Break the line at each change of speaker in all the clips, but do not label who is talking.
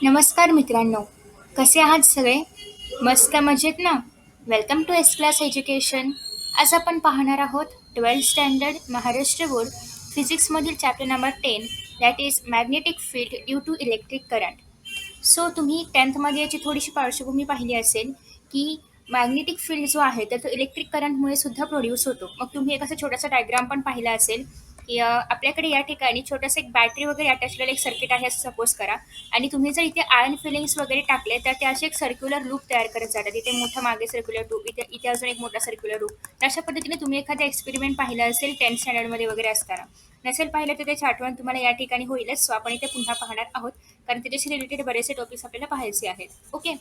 नमस्कार मित्रांनो, कसे आहात सगळे? मस्त मजेत ना? Welcome to S class education. आज आपण पाहणार आहोत 12th स्टँडर्ड महाराष्ट्र बोर्ड फिजिक्समधील chapter number 10 that is magnetic field due to electric current. So तुम्ही 10th मध्ये याची थोडीशी पार्श्वभूमी पाहिली असेल की मॅग्नेटिक फील्ड जो आहे तर तो इलेक्ट्रिक करंटमुळे सुद्धा प्रोड्यूस होतो. मग तुम्ही एक असा छोटासा डायग्राम पण पाहिला असेल की आपल्याकडे या ठिकाणी छोटंसं एक बॅटरी वगैरे अटॅच केलेलं एक सर्किट आहे असं सपोज करा. आणि तुम्ही जर इथे आयर्न फिलिंग्स वगैरे टाकले तर ते असे एक सर्क्युलर लूप तयार करत जातात. इथे मोठा मागे सर्क्युलर लूप, इथे इथे अजून एक मोठा सर्क्युलर लूप. तर अशा पद्धतीने तुम्ही एखादा एक्सपेरिमेंट पाहिला असेल 10th स्टँडर्डमध्ये वगैरे असताना. नसेल पाहिलं तर त्याची आठवण तुम्हाला या ठिकाणी होईलच. सो आपण इथे पुन्हा पाहणार आहोत कारण त्याच्याशी रिलेटेड बरेचसे टॉपिक्स आपल्याला पाहायचे आहेत. ओके.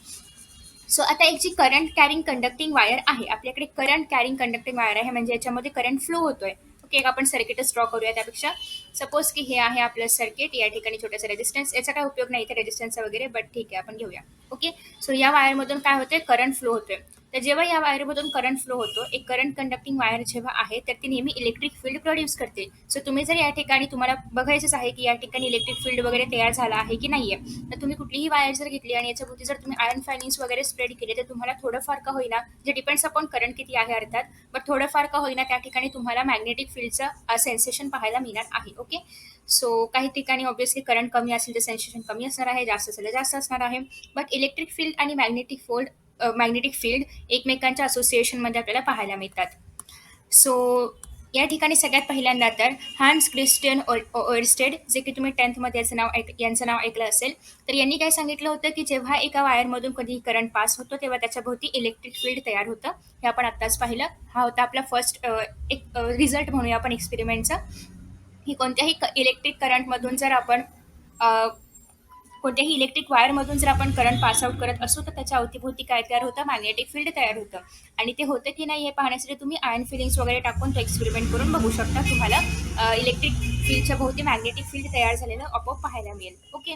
सो आता एक जी करंट कॅरिंग कंडक्टिंग वायर आहे, आपल्याकडे करंट कॅरिंग कंडक्टिंग वायर आहे म्हणजे याच्यामध्ये करंट फ्लो होतोय. ओके, एक आपण सर्किटच ड्रॉ करूया त्यापेक्षा. सपोज की हे आहे आपलं सर्किट, या ठिकाणी छोटासा रेजिस्टन्स, याचा काय उपयोग नाही इथे रेजिस्टन्सचा वगैरे, बट ठीक आहे आपण घेऊया. ओके. सो या वायरमधून काय होतंय, करंट फ्लो होतोय. तर जेव्हा या वायरमधून करंट फ्लो होतो, एक करंट कंडक्टिंग वायर जेव्हा आहे तर ती नेहमी इलेक्ट्रिक फील्ड प्रोड्यूस करते. सो तुम्ही जर या ठिकाणी तुम्हाला बघायचंच आहे की या ठिकाणी इलेक्ट्रिक फील्ड वगैरे तयार झाला आहे की नाहीये, तर तुम्ही कुठलीही वायर जर घेतली आणि याच्याभोवती जर तुम्ही आयर्न फायलिंग्स वगैरे स्प्रेड केले तर तुम्हाला थोडंफार का होईना, जे डिपेंड्स अपॉन करंट किती आहे अर्थात, बट थोडंफार का होईना त्या ठिकाणी तुम्हाला मॅग्नेटिक फील्डचं सेन्सेशन पाहायला मिळणार आहे. ओके. सो काही ठिकाणी ऑब्व्हियसली करंट कमी असेल तर सेन्सेशन कमी असणार आहे, जास्त असेल तर जास्त असणार आहे. बट इलेक्ट्रिक फील्ड आणि मॅग्नेटिक फील्ड एकमेकांच्या असोसिएशनमध्ये आपल्याला पाहायला मिळतात. सो या ठिकाणी सगळ्यात पहिल्यांदा तर हान्स क्रिस्टियन ओएरस्टेड, जे की तुम्ही 10th मध्ये यांचं नाव ऐकलं असेल, तर यांनी काय सांगितलं होतं की जेव्हा एका वायरमधून कधी करंट पास होतो तेव्हा त्याच्याभोवती इलेक्ट्रिक फील्ड तयार होतं. हे आपण आत्ताच पाहिलं. हा होता आपला फर्स्ट एक रिझल्ट म्हणूया आपण एक्सपेरिमेंटचा, की कोणत्याही इलेक्ट्रिक करंटमधून जर आपण अ, कोणत्याही इलेक्ट्रिक वायरमधून जर आपण करंट पास आउट करत असू तर त्याच्या अवतीभोवती काय तयार होतं, मॅग्नेटिक फील्ड तयार होतं. आणि ते होतं की नाही हे पाहण्यासाठी तुम्ही आयर्न फिलिंग्स वगैरे टाकून तो एक्सपेरिमेंट करून बघू शकता. तुम्हाला इलेक्ट्रिक फील्डच्या भोवती मॅग्नेटिक फील्ड तयार झालेलं आपोआप पाहायला मिळेल. ओके.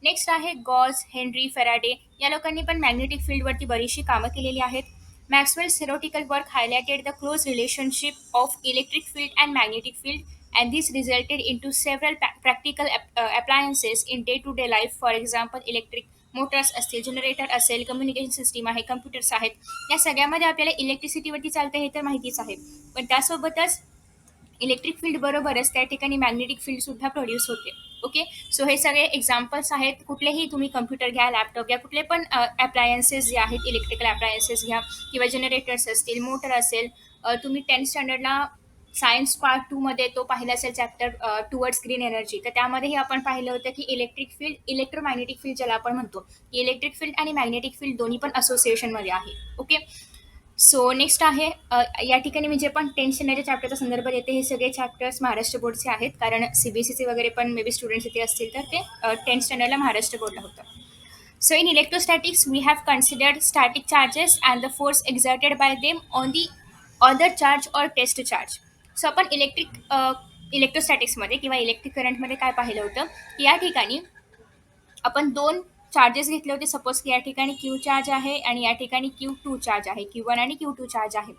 नेक्स्ट आहे गॉस, हेनरी, फेराडे. या लोकांनी पण मॅग्नेटिक फील्डवरती बरीचशी कामं केलेली आहेत. Maxwell's theoretical work highlighted the close relationship of electric field and magnetic field, and this resulted into several practical appliances in day-to-day life. For example, electric Motors असतील, generator असेल, communication system आहे, computers आहेत. या सगळ्यामध्ये आपल्याला इलेक्ट्रिसिटीवरती चालतं हे तर माहितीच आहे. पण त्यासोबतच इलेक्ट्रिक फील्ड बरोबरच त्या ठिकाणी मॅग्नेटिक फील्ड सुद्धा प्रोड्यूस होते. ओके. सो हे सगळे एक्झाम्पल्स आहेत. कुठलेही तुम्ही कम्प्युटर घ्या, लॅपटॉप घ्या, कुठले पण अप्लायन्सेस जे आहेत, इलेक्ट्रिकल अप्लायन्सेस घ्या किंवा जनरेटर्स असतील, मोटर असेल. तुम्ही 10th स्टँडर्डला सायन्स पार्ट 2 मध्ये तो पाहिला असेल चॅप्टर टुवर्ड्स ग्रीन एनर्जी, तर त्यामध्येही आपण पाहिलं होतं की इलेक्ट्रिक फील्ड, इलेक्ट्रोमॅग्नेटिक फील्ड ज्याला आपण म्हणतो, इलेक्ट्रिक फील्ड आणि मॅग्नेटिक फील्ड दोन्ही पण असोसिएशनमध्ये आहे. ओके. सो नेक्स्ट आहे या ठिकाणी मी जे पण 10th स्टँडर्डच्या चॅप्टरचा संदर्भ देते हे सगळे चॅप्टर्स महाराष्ट्र बोर्डचे आहेत, कारण सीबीएसईचे वगैरे पण मे बी स्टुडंट्स इथे असतील तर ते 10th स्टँडर्डला महाराष्ट्र बोर्डला होतं. So in electrostatics we have considered static charges and the force exerted by them on the other charge or test charge. So आपण इलेक्ट्रोस्टॅटिक्समध्ये किंवा इलेक्ट्रिक करंटमध्ये काय पाहिलं होतं की या ठिकाणी आपण दोन चार्जेस घेतले होते. सपोज की या ठिकाणी क्यू चार्ज आहे आणि या ठिकाणी Q2 चार्ज आहे, Q1 आणि Q2 चार्ज आहे.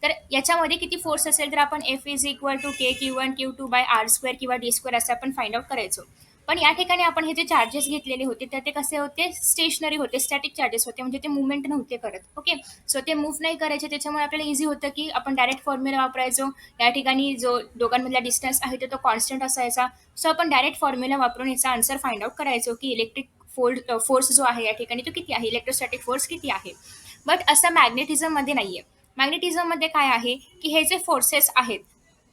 तर याच्यामध्ये किती फोर्स असेल तर आपण F is equal to k Q1 Q2 by r square किंवा डी स्क्वेअर असं आपण फाइंड आउट करायचो. पण या ठिकाणी आपण हे जे चार्जेस घेतलेले होते तर ते कसे होते, स्टेशनरी होते, स्टॅटिक चार्जेस होते, म्हणजे ते मुवमेंट नव्हते करत. ओके. सो ते मूव्ह नाही करायचे, त्याच्यामुळे आपल्याला इझी होतं की आपण डायरेक्ट फॉर्म्युला वापरायचो. या ठिकाणी जो दोघांमधला डिस्टन्स आहे तो कॉन्स्टंट असायचा. सो आपण डायरेक्ट फॉर्म्युला वापरून याचा आन्सर फाइंड आउट करायचो की इलेक्ट्रिक फोर्स जो आहे या ठिकाणी तो किती आहे, इलेक्ट्रोस्टॅटिक फोर्स किती आहे. बट असं मॅग्नेटिझममध्ये नाहीये. मॅग्नेटिझममध्ये काय आहे की हे जे फोर्सेस आहेत,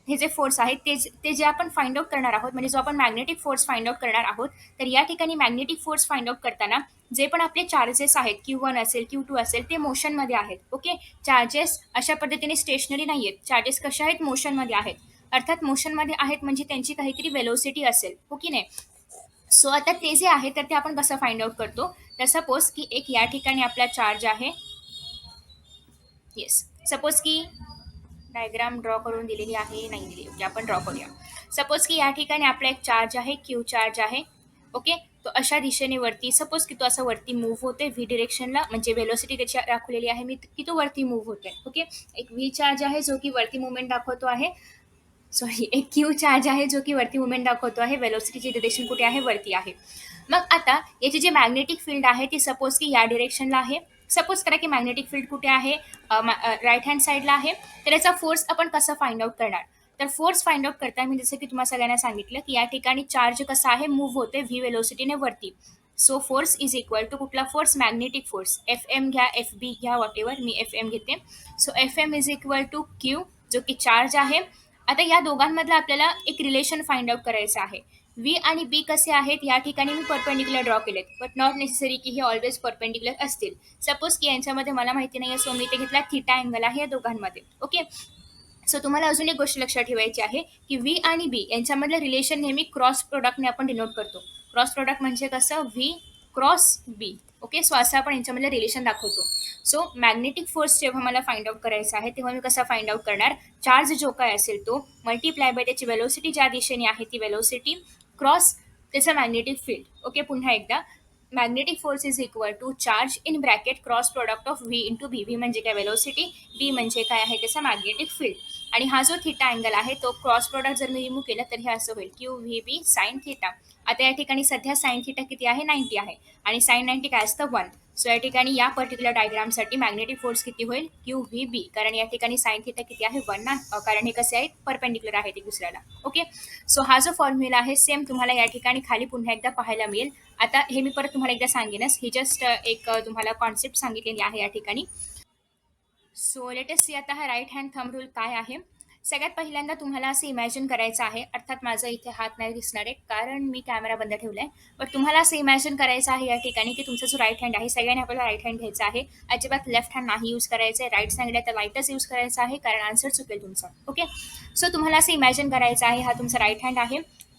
हे जे फोर्स आहेत ते जे आपण फाइंड आउट करणार आहोत, म्हणजे जो आपण मॅग्नेटिक फोर्स फाइंड आउट करणार आहोत, तर या ठिकाणी मॅग्नेटिक फोर्स फाइंड आउट करताना जे पण आपले चार्जेस आहेत, Q1 असेल, Q2 असेल, ते मोशनमध्ये आहेत. ओके. चार्जेस अशा पद्धतीने स्टेशनरी नाही आहेत. चार्जेस कशा आहेत, मोशनमध्ये आहेत. अर्थात मोशनमध्ये आहेत म्हणजे त्यांची काहीतरी वेलोसिटी असेल. हो की नाही. सो आता ते जे आहे तर ते आपण कसं फाइंड आउट करतो, तर सपोज की एक या ठिकाणी आपला चार्ज आहे. येस. सपोज की डायग्राम ड्रॉ करून दिलेली आहे, नाही दिली, ओके आपण ड्रॉ करूया. सपोज की या ठिकाणी आपला एक चार्ज आहे, क्यू चार्ज आहे. ओके. तो अशा दिशेने वरती, सपोज की तो असा वरती मूव्ह होतोय व्ही डिरेक्शनला, म्हणजे वेलोसिटी त्याची दाखवलेली आहे मी की तो वरती मूव्ह होतोय. ओके. एक व्ही चार्ज आहे जो की वरती मुवमेंट दाखवतो आहे, सॉरी एक क्यू चार्ज आहे जो की वरती मुवमेंट दाखवतो आहे, वेलोसिटीची डिरेक्शन कुठे आहे, वरती आहे. मग आता याची जी मॅग्नेटिक फील्ड आहे ती सपोज की या डिरेक्शनला आहे. सपोज करा की मॅग्नेटिक फील्ड कुठे आहे, राईट हँड साईडला आहे. तर याचा फोर्स आपण कसं फाइंड आउट करणार? तर फोर्स फाइंड आउट करता मी जसं की तुम्हाला सगळ्यांना सांगितलं की या ठिकाणी चार्ज कसा आहे, मूव्ह होते व्ही वेलोसिटीने वरती. So force is equal to कुठला force, magnetic force. F M घ्या, एफ बी घ्या, वॉट एव्हर, मी एफ एम घेते. So F M is equal to Q, जो की चार्ज आहे. आता या दोघांमधलं आपल्याला एक रिलेशन फाइंड आउट करायचं आहे. व्ही आणि बी कसे आहेत या ठिकाणी मी परपेंडिक्युलर ड्रॉ केलेत, बट नॉट नेसेसरी की हे ऑलवेज परपेंडिक्युलर असतील. सपोज की यांच्यामध्ये मला माहिती नाही आहे, सो मी ते घेतला थिटा अँगल आहे या दोघांमध्ये. ओके. सो तुम्हाला अजून एक गोष्ट लक्षात ठेवायची आहे की व्ही आणि बी यांच्यामधलं रिलेशन नेहमी क्रॉस प्रोडक्टने आपण डिनोट करतो. क्रॉस प्रोडक्ट म्हणजे कसं, व्ही क्रॉस बी. ओके. सो असं आपण यांच्यामधलं रिलेशन दाखवतो. सो मॅग्नेटिक फोर्स जेव्हा मला फाइंड आउट करायचा आहे तेव्हा मी कसा फाइंड आउट करणार, चार्ज जो काय असेल तो मल्टिप्लाय बाय त्याची वेलोसिटी ज्या दिशेने आहे ती वेलोसिटी क्रॉस त्याचं मॅग्नेटिक फील्ड. ओके. पुन्हा एकदा, magnetic force is equal to charge in bracket cross product of v into b. V म्हणजे काय, वेलोसिटी. बी म्हणजे काय आहे, त्याचा मॅग्नेटिक फील्ड. आणि हा जो थिटा अँगल आहे तो क्रॉस प्रोडक्ट जर मी रिमूव्ह केला तर हे असं होईल, क्यू व्ही बी साईन थिटा. आता या ठिकाणी सध्या साईन थिटा किती आहे, 90 आहे. आणि साईन 90 काय असतं, 1. सो या ठिकाणी या पर्टिक्युलर डायग्रामसाठी मॅग्नेटिक फोर्स किती होईल, क्यू व्ही बी. कारण या ठिकाणी साईन थिटा किती आहे, 1 ना, कारण हे कसे आहेत, परपेंडिक्युलर आहे एक दुसऱ्याला. ओके. सो हा जो फॉर्म्युला आहे सेम तुम्हाला या ठिकाणी खाली पुन्हा एकदा पाहायला मिळेल. आता हे मी परत तुम्हाला एकदा सांगेनच, ही जस्ट एक तुम्हाला कॉन्सेप्ट सांगितलेली आहे या ठिकाणी. सो लेटेस्ट सी आता हा राईट हँड थंब रूल काय आहे. सगळ्यात पहिल्यांदा तुम्हाला असं इमॅजिन करायचं आहे, अर्थात माझा इथे हात नाही दिसणार आहे कारण मी कॅमेरा बंद ठेवलाय. बट तुम्हाला असं इमॅजिन करायचं आहे या ठिकाणी की तुमचा जो राईट हँड आहे, सगळ्यांनी आपल्याला राईट हँड घ्यायचा आहे. अजिबात लेफ्ट हँड नाही यूज करायचं आहे. राईट सांगितलं तर राईटच यूज करायचं आहे कारण आन्सर चुकेल तुमचा. ओके. सो तुम्हाला असं इमॅजिन करायचं आहे, हा तुमचा राईट हँड आहे.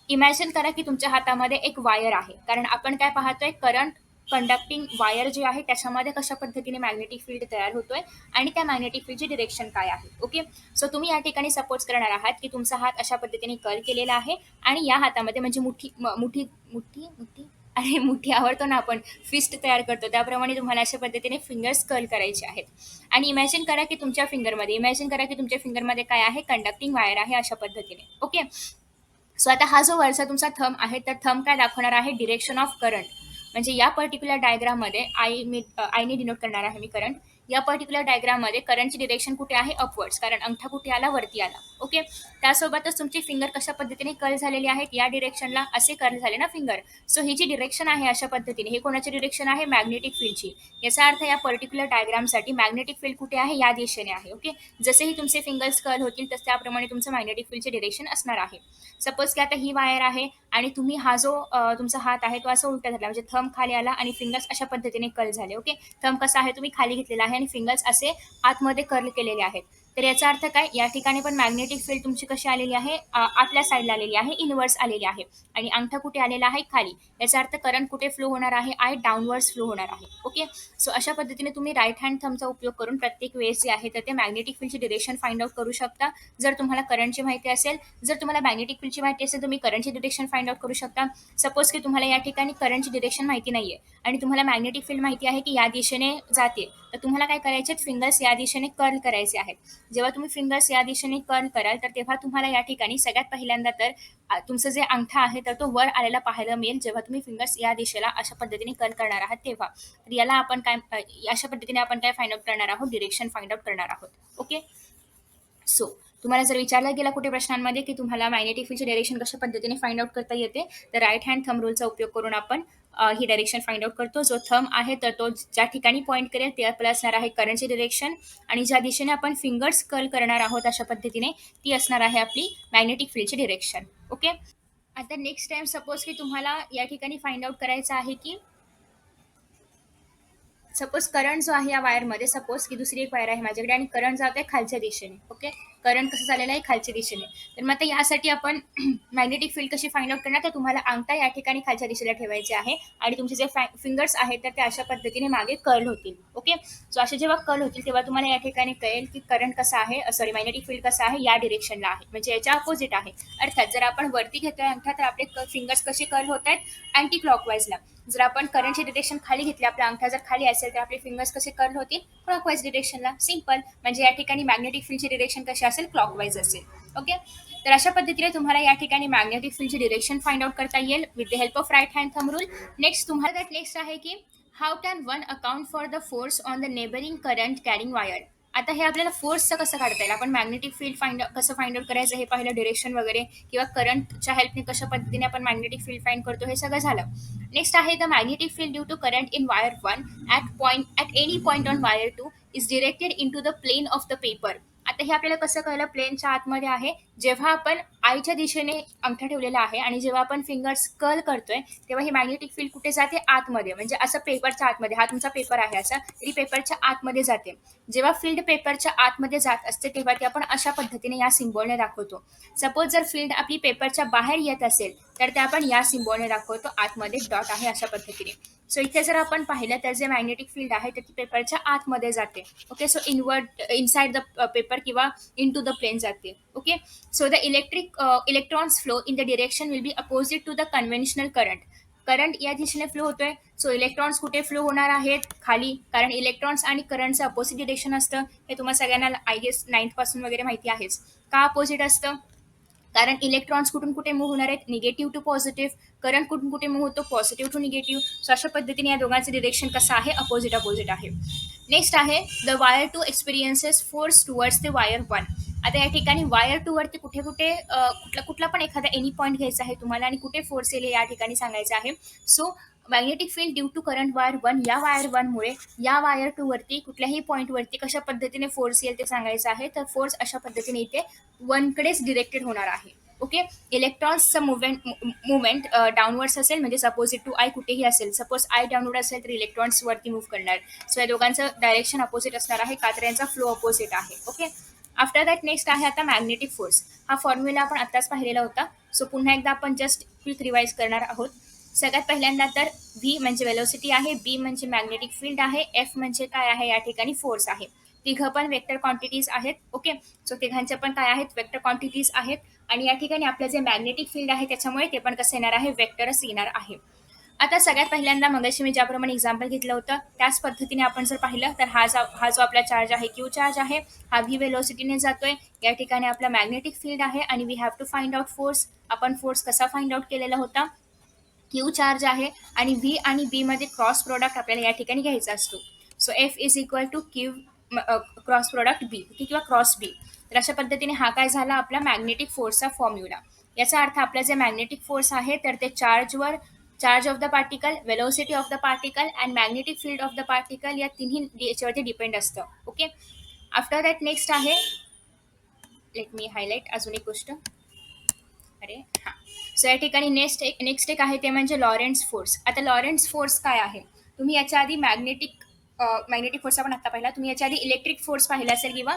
इमॅजिन करा की तुमच्या हातामध्ये एक वायर आहे, कारण आपण काय पाहतोय, करंट कंडक्टिंग वायर जे आहे त्याच्यामध्ये कशा पद्धतीने मॅग्नेटिक फील्ड तयार होतोय आणि त्या मॅग्नेटिक फील्डची डिरेक्शन काय आहे. ओके. सो तुम्ही या ठिकाणी सपोज करणार आहात की तुमचा हात अशा पद्धतीने कर्ल केलेला आहे आणि या हातामध्ये म्हणजे मुठी मुठी मुठी मुठी आणि मुठी आवडतो ना आपण, फिस्ट तयार करतो त्याप्रमाणे तुम्हाला अशा पद्धतीने फिंगर्स कर्ल करायचे आहेत. आणि इमॅजिन करा की तुमच्या फिंगरमध्ये काय आहे, कंडक्टिंग वायर आहे अशा पद्धतीने. ओके. सो आता हा जो वरचा तुमचा थंब आहे तर थंब काय दाखवणार आहे, डिरेक्शन ऑफ करंट. म्हणजे या पर्टिक्युलर डायग्राममध्ये आयने डिनोट करणार आहे मी करंट. या पर्टिक्युलर डायग्राममध्ये करंटची डिरेक्शन कुठे आहे, अपवर्ड्स, कारण अंगठा कुठे आला, वरती आला. ओके. त्यासोबतच तुमची फिंगर कशा पद्धतीने कर्ल झालेली आहेत, या डिरेक्शनला असे कर्ल झाले ना फिंगर. सो ही जी डिरेक्शन आहे अशा पद्धतीने, हे कोणाची डिरेक्शन आहे, मॅग्नेटिक फील्डची. याचा अर्थ या पर्टिक्युलर डायग्रामसाठी मॅग्नेटिक फील्ड कुठे आहे, या दिशेने आहे. ओके. जसेही तुमचे फिंगर्स कर्ल होतील तसे त्याप्रमाणे तुमचं मॅग्नेटिक फील्डचे डिरेक्शन असणार आहे. सपोज की आता ही वायर आहे आणि तुम्ही हा जो तुमचा हात आहे तो असा उलटा झाला, म्हणजे थंब खाली आला आणि फिंगर्स अशा पद्धतीने कर्ल झाले. ओके. थंब कसा आहे, तुम्ही खाली घेतलेला आहे आणि फिंगर्स असे आतमध्ये कर्ल केलेले आहेत. तर याचा अर्थ काय, या ठिकाणी पण मॅग्नेटिक फील्ड तुमची कशी आलेली आहे, आतल्या साईडला आलेली आहे, इनवर्स आलेली आहे. आणि अंगठा कुठे आलेला आहे, खाली. याचा अर्थ करंट कुठे फ्लो होणार आहे, डाऊनवर्ड्स फ्लो होणार आहे. ओके. सो अशा पद्धतीने तुम्ही राईट हँड थंबचा उपयोग करून प्रत्येक वेळेस जे आहे तर ते मॅग्नेटिक फील्डची डिरेक्शन फाइंड आउट करू शकता. जर तुम्हाला करंटची माहिती असेल, जर तुम्हाला मॅग्नेटिक फील्डची माहिती असेल तुम्ही करंटची डिरेक्शन फाइंड आउट करू शकता. सपोज की तुम्हाला या ठिकाणी करंटची डिरेक्शन माहिती नाहीये आणि तुम्हाला मॅग्नेटिक फील्ड माहिती आहे की या दिशेने जाते, तर तुम्हाला काय करायचे, फिंगर्स या दिशेने कर्ल करायचे आहेत. जेव्हा तुम्ही फिंगर्स या दिशेने कर्ल कराल तर तेव्हा तुम्हाला या ठिकाणी सगळ्यात पहिल्यांदा तर तुमचं जे अंगठा आहे तर तो वर आलेला पाहायला मिळेल जेव्हा तुम्ही फिंगर्स या दिशेला अशा पद्धतीने कर्ल करणार आहात तेव्हा. तर याला आपण काय अशा पद्धतीने आपण काय फाइंड आउट करणार आहोत, डिरेक्शन फाइंड आउट करणार आहोत. ओके. सो तुम्हाला जर विचारलं गेला कुठे प्रश्नांमध्ये की तुम्हाला मॅग्नेटिक फील्डची डायरेक्शन कशा पद्धतीने फाइंड आउट करता येते, तर राईट हँड थंब रूलचा उपयोग करून आपण ही डायरेक्शन फाइंड आउट करतो. जो थंब आहे तर तो ज्या ठिकाणी पॉईंट करेल ते आपल्याला असणार आहे करंटची डिरेक्शन, आणि ज्या दिशेने आपण फिंगर्स कर्ल करणार आहोत अशा पद्धतीने ती असणार आहे आपली मॅग्नेटिक फील्डची डिरेक्शन. ओके. आता नेक्स्ट टाइम सपोज की तुम्हाला या ठिकाणी फाइंड आउट करायचं आहे की सपोज करंट जो आहे या वायरमध्ये, सपोज की दुसरी एक वायर आहे माझ्याकडे आणि करंट जात आहे खालच्या दिशेने. ओके. करंट कसं झालेलं आहे, खालच्या दिशेने. तर मग आता यासाठी आपण मॅग्नेटिक फील्ड कशी फाइंड आउट करणार, तर तुम्हाला अंगठा या ठिकाणी खालच्या दिशेला ठेवायचे आहे आणि तुमचे जे फिंगर्स आहेत तर ते अशा पद्धतीने मागे कर्ल होतील. ओके. सो असे जेव्हा कर्ल होतील तेव्हा तुम्हाला या ठिकाणी कळेल की करंट कसा आहे, सॉरी मॅग्नेटिक फील्ड कसा आहे, या डिरेक्शनला आहे, म्हणजे याच्या अपोजिट आहे. अर्थात जर आपण वरती घेतोय अंगठा तर आपले फिंगर्स कसे कर्ल होत आहेत, अँटी क्लॉकवाईजला. जर आपण करंटची डिरेक्शन खाली घेतली, आपला अंगठा जर खाली असेल तर आपले फिंगर्स कसे कर्ल होतील, क्लॉकवाईज डिरेक्शनला. सिंपल. म्हणजे या ठिकाणी मॅग्नेटिक फील्डची डिरेक्शन कशी असेल, क्लॉकवाईज असेल. ओके. तर अशा पद्धतीने तुम्हाला या ठिकाणी मॅग्नेटिक फील्डची डिरेक्शन फाइंड आउट करता येईल with the help of right hand thumb rule. Next तुम्हाला नेक्स्ट आहे की how can one account for the force on the neighbouring current carrying wire. आता हे आपल्याला फोर्सचं कसं काढता येईल, आपण मॅग्नेटिक फील्ड कसं फाइंड आउट करायचं हे पाहिलं, डिरेक्शन वगैरे किंवा करंटच्या हेल्पने कशा पद्धतीने आपण मॅग्नेटिक फील्ड फाइंड करतो हे सगळं झालं. नेक्स्ट आहे the magnetic field due to current in wire 1 at any point on wire 2 is directed into the plane of the paper. आता हे आपल्याला कसं कळलं, प्लेनच्या आतमध्ये आहे. जेव्हा आपण आयच्या दिशेने अंगठा ठेवलेला आहे आणि जेव्हा आपण फिंगर्स कर्ल करतोय तेव्हा ही मॅग्नेटिक फील्ड कुठे जाते, आतमध्ये, म्हणजे असं पेपरच्या आतमध्ये. हा तुमचा पेपर आहे असा, तरी पेपरच्या आतमध्ये जाते. जेव्हा फील्ड पेपरच्या आतमध्ये जात असते तेव्हा ती आपण अशा पद्धतीने या सिम्बॉलने दाखवतो. सपोज जर फील्ड आपली पेपरच्या बाहेर येत असेल तर ते आपण या सिम्बॉलने दाखवतो, आतमध्ये डॉट आहे अशा पद्धतीने. सो इथे जर आपण पाहिलं तर जे मॅग्नेटिक फील्ड आहे तर ती पेपरच्या आतमध्ये जाते. Okay. So inside the paper किंवा इन टू द प्लेन जाते. Okay. So the electrons flow in the direction will be opposite to the conventional current. Current या दिशेने फ्लो होतोय. सो इलेक्ट्रॉन्स कुठे फ्लो होणार आहेत, खाली, कारण इलेक्ट्रॉन्स आणि करंटचं अपोजिट डिरेक्शन असतं. हे तुम्हाला सगळ्यांना आय गेस 9th पासून वगैरे माहिती आहेच. का अपोजिट असतं, कारण इलेक्ट्रॉन्स कुठून कुठे मूव्ह होणार आहेत, निगेटिव्ह टू पॉझिटिव्ह. करंट कुठून कुठे मूव्ह होतो, पॉझिटिव्ह टू निगेटिव्ह. सो अशा पद्धतीने या दोघांचं डिरेक्शन कसं आहे, अपोजिट आहे. नेक्स्ट आहे the wire 2 experiences force towards the wire 1. आता या ठिकाणी वायर 2 वरती कुठे कुठे कुठला पण एखादा एनी पॉईंट घ्यायचा आहे तुम्हाला आणि कुठे फोर्स येईल या ठिकाणी सांगायचं आहे. So magnetic field due to current wire 1, या वायर 1 मुळे या वायर 2 वरती कुठल्याही पॉईंट वरती कशा पद्धतीने फोर्स येईल ते सांगायचं आहे. तर फोर्स अशा पद्धतीने इथे 1 कडेच डिरेक्टेड होणार आहे. ओके. इलेक्ट्रॉन्सचं मुवमेंट डाऊनवर्ड्स असेल, म्हणजे सपोज टू आय कुठेही असेल, सपोज आय डाऊनवर्ड असेल तर इलेक्ट्रॉन्स वरती मूव्ह करणार. सो या दोघांचं डायरेक्शन अपोजिट असणार आहे का, तर यांचा फ्लो अपोजिट आहे. ओके. आफ्टर दॅट नेक्स्ट आहे आता मॅग्नेटिक फोर्स. हा फॉर्म्युला आपण आत्ताच पाहिलेला होता. सो पुन्हा एकदा आपण जस्ट क्विक रिवाइज करणार आहोत. सगळ्यात पहिल्यांदा तर व्ही म्हणजे वेलोसिटी आहे, बी म्हणजे मॅग्नेटिक फील्ड आहे, एफ म्हणजे काय आहे, या ठिकाणी फोर्स आहे. तिघं पण वेक्टर क्वांटिटीज आहेत. ओके. सो तिघांच्या पण काय आहेत, वेक्टर क्वांटिटीज आहेत. आणि या ठिकाणी आपलं जे मॅग्नेटिक फील्ड आहे त्याच्यामुळे ते पण कसं येणार आहे, वेक्टरच येणार आहे. आता सगळ्यात पहिल्यांदा मगाशी मी ज्याप्रमाणे एक्झाम्पल घेतलं होतं त्याच पद्धतीने आपण जर पाहिलं तर हा जो आपला चार्ज आहे, क्यू चार्ज आहे, हा व्ही वेलोसिटीने जातोय. या ठिकाणी आपला मॅग्नेटिक फील्ड आहे आणि we have to find out force. आपण फोर्स कसा फाइंड आउट केलेला होता, क्यू चार्ज आहे आणि व्ही आणि बी मध्ये क्रॉस प्रोडक्ट आपल्याला या ठिकाणी घ्यायचा असतो. So F is equal to Q cross product B किंवा क्रॉस बी. तर अशा पद्धतीने हा काय झाला, आपला मॅग्नेटिक फोर्सचा फॉर्म्युला. याचा अर्थ आपला जे मॅग्नेटिक फोर्स आहे तर ते charge of the particle, velocity of the particle and magnetic field of the particle या तिन्ही याच्यावरती डिपेंड असतं. ओके. आफ्टर दॅट नेक्स्ट आहे, लेट मी हायलाइट अजून एक गोष्ट. अरे हां. सो या ठिकाणी नेक्स्ट एक आहे ते म्हणजे लॉरेंट्झ फोर्स. आता लॉरेंट्झ फोर्स काय आहे, तुम्ही याच्या आधी मॅग्नेटिक फोर्स आपण आता पाहिला, तुम्ही याच्या आधी इलेक्ट्रिक फोर्स पाहिला असेल किंवा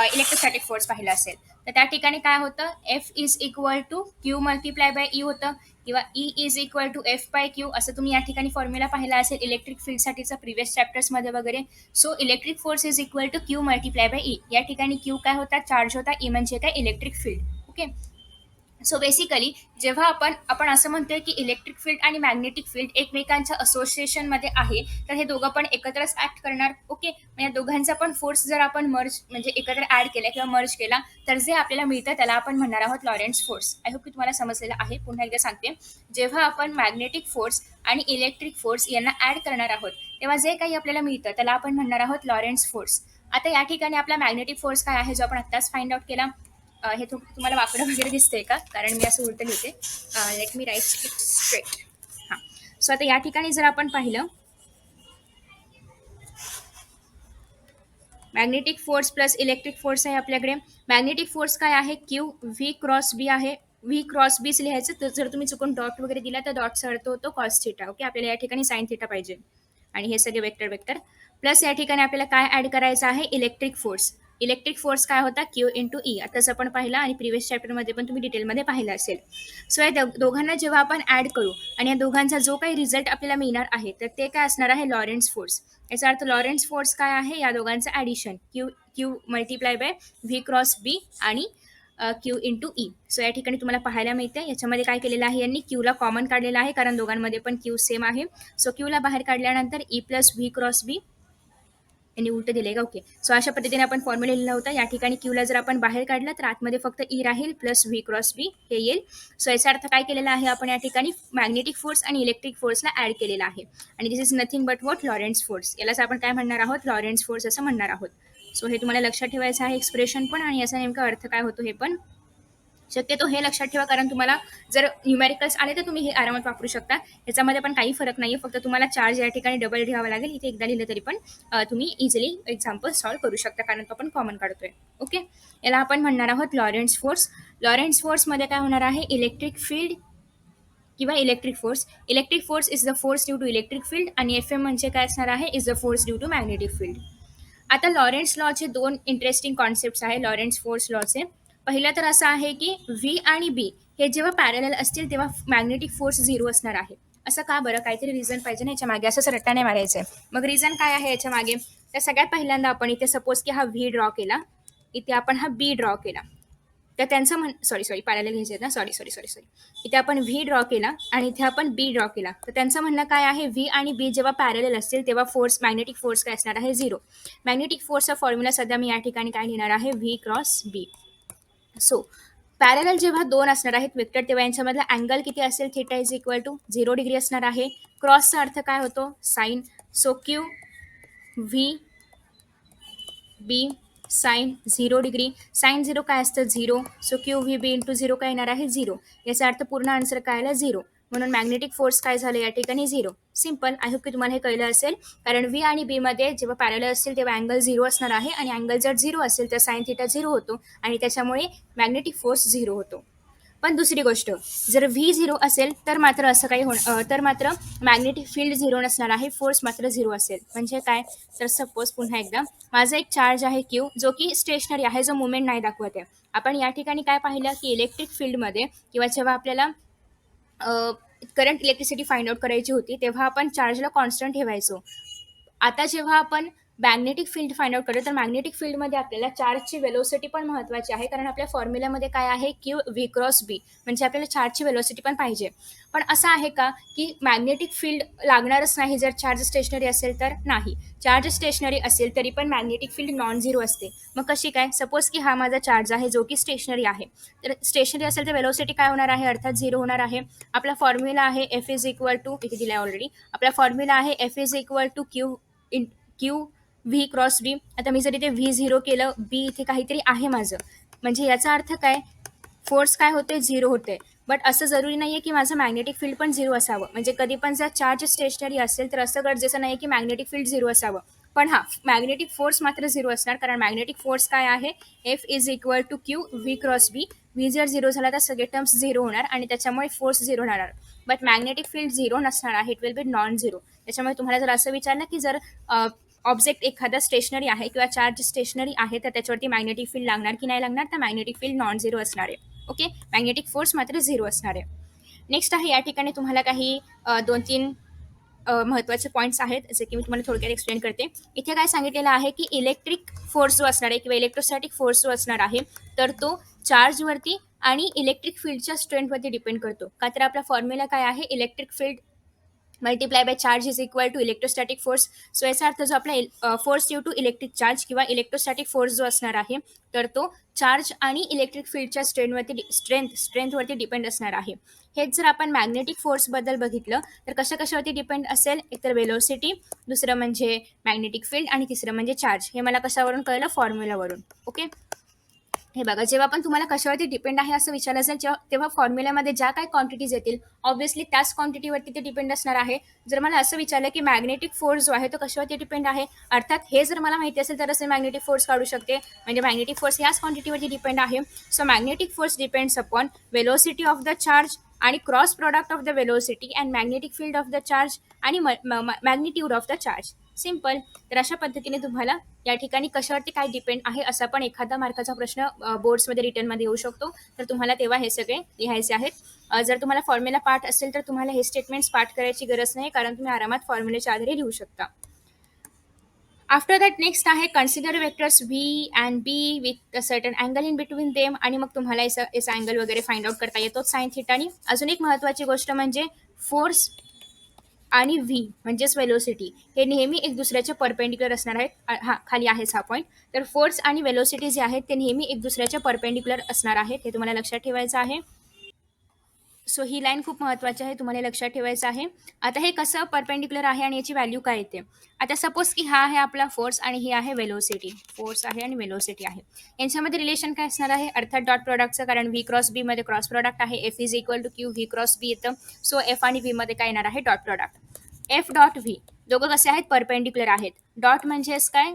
इलेक्ट्रोस्टॅटिक फोर्स पाहिला असेल. तर त्या ठिकाणी काय होतं, f is equal to q multiply by e होतं किंवा e is equal to F by q, असं तुम्ही या ठिकाणी फॉर्म्युला पाहिला असेल इलेक्ट्रिक फील्डसाठीचा प्रिव्हियस चॅप्टर्समध्ये वगैरे. So electric force is equal to q multiply by e. या ठिकाणी क्यू काय होता, चार्ज होता, ई म्हणजे काय, electric field. Okay. So basically जेव्हा आपण असं म्हणतोय की इलेक्ट्रिक फील्ड आणि मॅग्नेटिक फील्ड एकमेकांच्या असोसिएशनमध्ये आहे तर हे दोघं पण एकत्रच ऍक्ट करणार. ओके. या दोघांचा पण फोर्स जर आपण मर्ज म्हणजे एकत्र ऍड केला किंवा मर्ज केला तर जे आपल्याला मिळतं त्याला आपण म्हणणार आहोत लॉरेंट्झ फोर्स. आय होप की तुम्हाला समजलेलं आहे. पुन्हा एकदा सांगते, जेव्हा आपण मॅग्नेटिक फोर्स आणि इलेक्ट्रिक फोर्स यांना ऍड करणार आहोत तेव्हा जे काही आपल्याला मिळतं त्याला आपण म्हणणार आहोत लॉरेंट्झ फोर्स. आता या ठिकाणी आपला मॅग्नेटिक फोर्स काय आहे जो आपण आत्ताच फाइंड आउट केला. हे तुम्हाला वाकडं वगैरे दिसतंय का, कारण मी असं उलटं लिहिते. Let me write it straight. हां. सो आता या ठिकाणी जर आपण पाहिलं, magnetic force plus electric force आहे आपल्याकडे. मॅग्नेटिक फोर्स काय आहे, क्यू व्ही क्रॉस बी आहे. व्ही क्रॉस बीच लिहायचं, तर जर तुम्ही चुकून डॉट वगैरे दिला तर डॉटचा अर्थ होतो कॉस थिटा. ओके. आपल्याला या ठिकाणी साइन थिटा पाहिजे आणि हे सगळे वेक्टर प्लस या ठिकाणी आपल्याला काय ऍड करायचं आहे, इलेक्ट्रिक फोर्स. इलेक्ट्रिक फोर्स काय होता, क्यू इंटू ई. आताच आपण पाहिला आणि प्रिव्हियस चॅप्टरमध्ये पण तुम्ही डिटेलमध्ये पाहिलं असेल. सो या दोघांना जेव्हा आपण ऍड करू आणि या दोघांचा जो काही रिझल्ट आपल्याला मिळणार आहे तर ते काय असणार आहे, लॉरेंट्झ फोर्स. याचा अर्थ लॉरेंट्झ फोर्स काय आहे, या दोघांचं addition, Q multiply by V cross B आणि क्यू इंटू ई. सो या ठिकाणी तुम्हाला पाहायला मिळते याच्यामध्ये काय केलेलं आहे, यांनी क्यूला कॉमन काढलेला आहे कारण दोघांमध्ये पण क्यू सेम आहे. सो क्यूला बाहेर काढल्यानंतर ई प्लस व्ही क्रॉस बी यांनी उलटं दिलंय का? ओके. सो अशा पद्धतीने आपण फॉर्म्युला लिहिला होता. या ठिकाणी क्यूला जर आपण बाहेर काढलं तर आतमध्ये फक्त ई राहील प्लस व्ही क्रॉस बी हे येईल. सो याचा अर्थ काय केलेला आहे आपण या ठिकाणी मॅग्नेटिक फोर्स आणि इलेक्ट्रिक फोर्सला ऍड केलेला आहे. आणि this is nothing but what Lorentz force. यालाच आपण काय म्हणणार आहोत? लॉरेन्स फोर्स असं म्हणणार आहोत. सो हे तुम्हाला लक्षात ठेवायचं आहे एक्सप्रेशन पण आणि याचा नेमका अर्थ काय होतो हे पण. शक्यतो हे लक्षात ठेवा कारण तुम्हाला जर न्यूमेरिकल्स आले तर तुम्ही हे आरामात वापरू शकता. याच्यामध्ये पण काही फरक नाही फक्त तुम्हाला चार्ज या ठिकाणी डबल लिहावा लागेल. इथे एकदा लिहिलं तरी पण तुम्ही इझिली एक्झाम्पल सॉल्व्ह करू शकता कारण तो आपण कॉमन काढतोय. ओके. याला आपण म्हणणार आहोत लॉरेन्स फोर्स. लॉरेन्स फोर्समध्ये काय होणार आहे? इलेक्ट्रिक फील्ड किंवा electric force. Electric force is the force due to electric field आणि एफ एम म्हणजे काय असणार आहे? Is the force due to magnetic field. आता लॉरेन्स लॉचे दोन इंटरेस्टिंग कॉन्सेप्ट आहे लॉरेन्स फोर्स लॉचे. पहिलं तर असं आहे की व्ही आणि बी हे जेव्हा पॅरलल असतील तेव्हा मॅग्नेटिक फोर्स झिरो असणार आहे. असं का बरं? काहीतरी रिझन पाहिजे ना याच्या मागे, असं रट्टा नाही मारायचं आहे. मग रिझन काय आहे याच्या मागे? तर सगळ्यात पहिल्यांदा आपण इथे सपोज की हा व्ही ड्रॉ केला, इथे आपण हा बी ड्रॉ केला, तर त्यांचं सॉरी पॅरलल घ्यायचे ना, सॉरी इथे आपण व्ही ड्रॉ केला आणि इथे आपण बी ड्रॉ केला. तर त्यांचं म्हणणं काय आहे? व्ही आणि बी जेव्हा पॅरलल असतील तेव्हा फोर्स मॅग्नेटिक फोर्स काय असणार आहे? झिरो. मॅग्नेटिक फोर्सचा फॉर्म्युला सध्या मी या ठिकाणी काय लिहिणार आहे? व्ही क्रॉस बी. सो पॅरलल जेव्हा दोन असणार आहेत वेक्टर तेव्हा यांच्यामधला अँगल किती असेल? Theta is equal to 0 degree असणार आहे. क्रॉसचा अर्थ काय होतो? Sine. So Q V b sine 0 degree. Sine 0 काय असतं? 0. So Q V b into 0 काय येणार आहे? 0. याचा अर्थ पूर्ण आन्सर काय आला? 0. म्हणून मॅग्नेटिक फोर्स काय झालं या ठिकाणी? 0. सिम्पल. आय होप की तुम्हाला हे कळलं असेल कारण व्ही आणि बी मध्ये जेव्हा पॅरलल असतील तेव्हा अँगल 0 असणार आहे आणि अँगल जर 0 असेल तर साइन थिटा 0 होतो आणि त्याच्यामुळे मॅग्नेटिक फोर्स 0 होतो. पण दुसरी गोष्ट, जर व्ही 0 असेल तर मात्र असं काही तर मात्र मॅग्नेटिक फील्ड 0 नसणार आहे, फोर्स मात्र 0 असेल. म्हणजे काय? तर सपोज पुन्हा एकदा माझा एक चार्ज आहे क्यू जो की स्टेशनरी आहे, जो मुवमेंट नाही दाखवत आहे. आपण या ठिकाणी काय पाहिलं की इलेक्ट्रिक फील्डमध्ये किंवा जेव्हा आपल्याला करंट इलेक्ट्रिसिटी फाइंड आउट करायची होती तेव्हा आपण चार्जला कॉन्स्टंट ठेवायचो. आता जेव्हा आपण मॅग्नेटिक फील्ड फाइंड आउट करतो तर मॅग्नेटिक फील्डमध्ये आपल्याला चार्जची वेलोसिटी पण महत्त्वाची आहे कारण आपल्या फॉर्म्युल्यामध्ये काय आहे? क्यू व्ही क्रॉस बी. म्हणजे आपल्याला चार्जची वेलोसिटी पण पाहिजे. पण असं आहे का की मॅग्नेटिक फील्ड लागणारच नाही जर चार्ज स्टेशनरी असेल? तर नाही. चार्ज स्टेशनरी असेल तरी पण मॅग्नेटिक फील्ड नॉन झिरो असते. मग कशी काय? सपोज की हा माझा चार्ज आहे जो की स्टेशनरी आहे, तर स्टेशनरी असेल तर वेलोसिटी काय होणार आहे? अर्थात झिरो होणार आहे. आपला फॉर्म्युला आहे एफ इज इक्वल टू, इथे दिला ऑलरेडी, आपला फॉर्म्युला आहे F is equal to Q V cross B. आता मी जर इथे व्ही 0 केलं, बी इथे काहीतरी आहे माझं, म्हणजे याचा अर्थ काय? फोर्स काय होते? 0 होते. बट असं जरुरी नाही आहे की माझं मॅग्नेटिक फील्ड पण 0 असावं. म्हणजे कधी पण जर चार्ज स्टेशनरी असेल तर असं गरजेचं नाही की मॅग्नेटिक फील्ड 0 असावं. पण हा मॅग्नेटिक फोर्स मात्र 0 असणार कारण मॅग्नेटिक फोर्स काय आहे? F is equal to Q V cross b. V जर 0 झाला तर सगळे टर्म्स 0 होणार आणि त्याच्यामुळे फोर्स 0 होणार. बट मॅग्नेटिक फील्ड 0 नसणार आहे, इट विल बी नॉन 0. त्याच्यामुळे तुम्हाला जर असं विचारलं की जर ऑब्जेक्ट एखादा स्टेशनरी आहे किंवा चार्ज स्टेशनरी आहे तर त्याच्यावरती मॅग्नेटिक फील्ड लागणार की नाही लागणार? तर मॅग्नेटिक फील्ड नॉन 0 असणार आहे. ओके. मॅग्नेटिक फोर्स मात्र 0 असणार आहे. नेक्स्ट आहे या ठिकाणी तुम्हाला काही 2-3 महत्त्वाचे पॉईंट्स आहेत जे की मी तुम्हाला थोडक्यात एक्सप्लेन करते. इथे काय सांगितलेलं आहे की इलेक्ट्रिक फोर्स जो असणार आहे किंवा इलेक्ट्रोस्टॅटिक फोर्स जो असणार आहे तर तो चार्जवरती आणि इलेक्ट्रिक फील्डच्या स्ट्रेंथवरती डिपेंड करतो. का? तर आपला फॉर्म्युला काय आहे? Electric field multiply by charge is equal to electrostatic force. So याचा अर्थ जो आपला force due to electric charge किंवा इलेक्ट्रोस्टॅटिक फोर्स जो असणार आहे तर तो चार्ज आणि इलेक्ट्रिक फील्डच्या स्ट्रेंथवरती डिपेंड असणार आहे. हेच जर आपण मॅग्नेटिक फोर्सबद्दल बघितलं तर कशावरती डिपेंड असेल? एकतर वेलोसिटी, दुसरं म्हणजे मॅग्नेटिक फील्ड आणि तिसरं म्हणजे चार्ज. हे मला कशावरून कळलं? फॉर्म्युलावरून. ओके. हे बघा, जेव्हा पण तुम्हाला कशावरती डिपेंड आहे असं विचारलं असेल तेव्हा फॉर्म्युल्यामध्ये ज्या काही क्वांटिटीज येतील ऑब्व्हियसली त्याच क्वांटिटीवरती ते डिपेंड असणार आहे. जर मला असं विचारलं की मॅग्नेटिक फोर्स जो आहे तो कशावरती डिपेंड आहे, अर्थात हे जर मला माहिती असेल तरच मी मॅग्नेटिक फोर्स काढू शकते. म्हणजे मॅग्नेटिक फोर्स याच क्वांटिटीवरती डिपेंड आहे. So magnetic force depends upon velocity of the charge आणि cross product of the velocity and magnetic field of the charge आणि magnitude of the charge. Simple. तर अशा पद्धतीने तुम्हाला या ठिकाणी कशावरती काय डिपेंड आहे असा पण एखादा मार्काचा प्रश्न बोर्ड्समध्ये रिटर्नमध्ये येऊ शकतो. तर तुम्हाला तेव्हा हे सगळे लिहायचे आहेत. जर तुम्हाला फॉर्म्युला पाठ असेल तर तुम्हाला हे स्टेटमेंट्स पाठ करायची गरज नाही कारण तुम्ही आरामात फॉर्म्युलेच्या आधारे लिहू शकता. आफ्टर दॅट नेक्स्ट आहे consider vectors V and B with a certain angle in between them आणि मग तुम्हाला याचा अँगल वगैरे फाइंड आउट करता येतो साइन थिटा. आणि अजून एक महत्त्वाची गोष्ट म्हणजे फोर्स आणि व्ही म्हणजेच वेलोसिटी हे नेहमी एक दुसऱ्याच्या परपेंडिक्युलर असणार आहेत. हां, खाली आहेच हा पॉईंट. तर फोर्स आणि वेलोसिटी जे आहेत ते नेहमी एक दुसऱ्याच्या परपेंडिक्युलर असणार आहेत, हे तुम्हाला लक्षात ठेवायचं आहे. सो ही लाईन खूप महत्त्वाची आहे, तुम्हाला लक्षात ठेवायचं आहे. आता हे कसं परपेंडिक्युलर आहे आणि याची व्हॅल्यू काय येते. आता सपोज की हा आहे आपला फोर्स आणि ही आहे वेलोसिटी. फोर्स आहे आणि वेलोसिटी आहे. यांच्यामध्ये रिलेशन काय असणार आहे, अर्थात डॉट प्रॉडक्टचं, कारण व्ही क्रॉस बी मध्ये क्रॉस प्रॉडक्ट आहे. F is equal to Q V cross B येतं. सो एफ आणि व्ही मध्ये काय येणार आहे, dot product. F dot V दोघं कसे आहेत, परपेंडिक्युलर आहेत. डॉट म्हणजेच काय,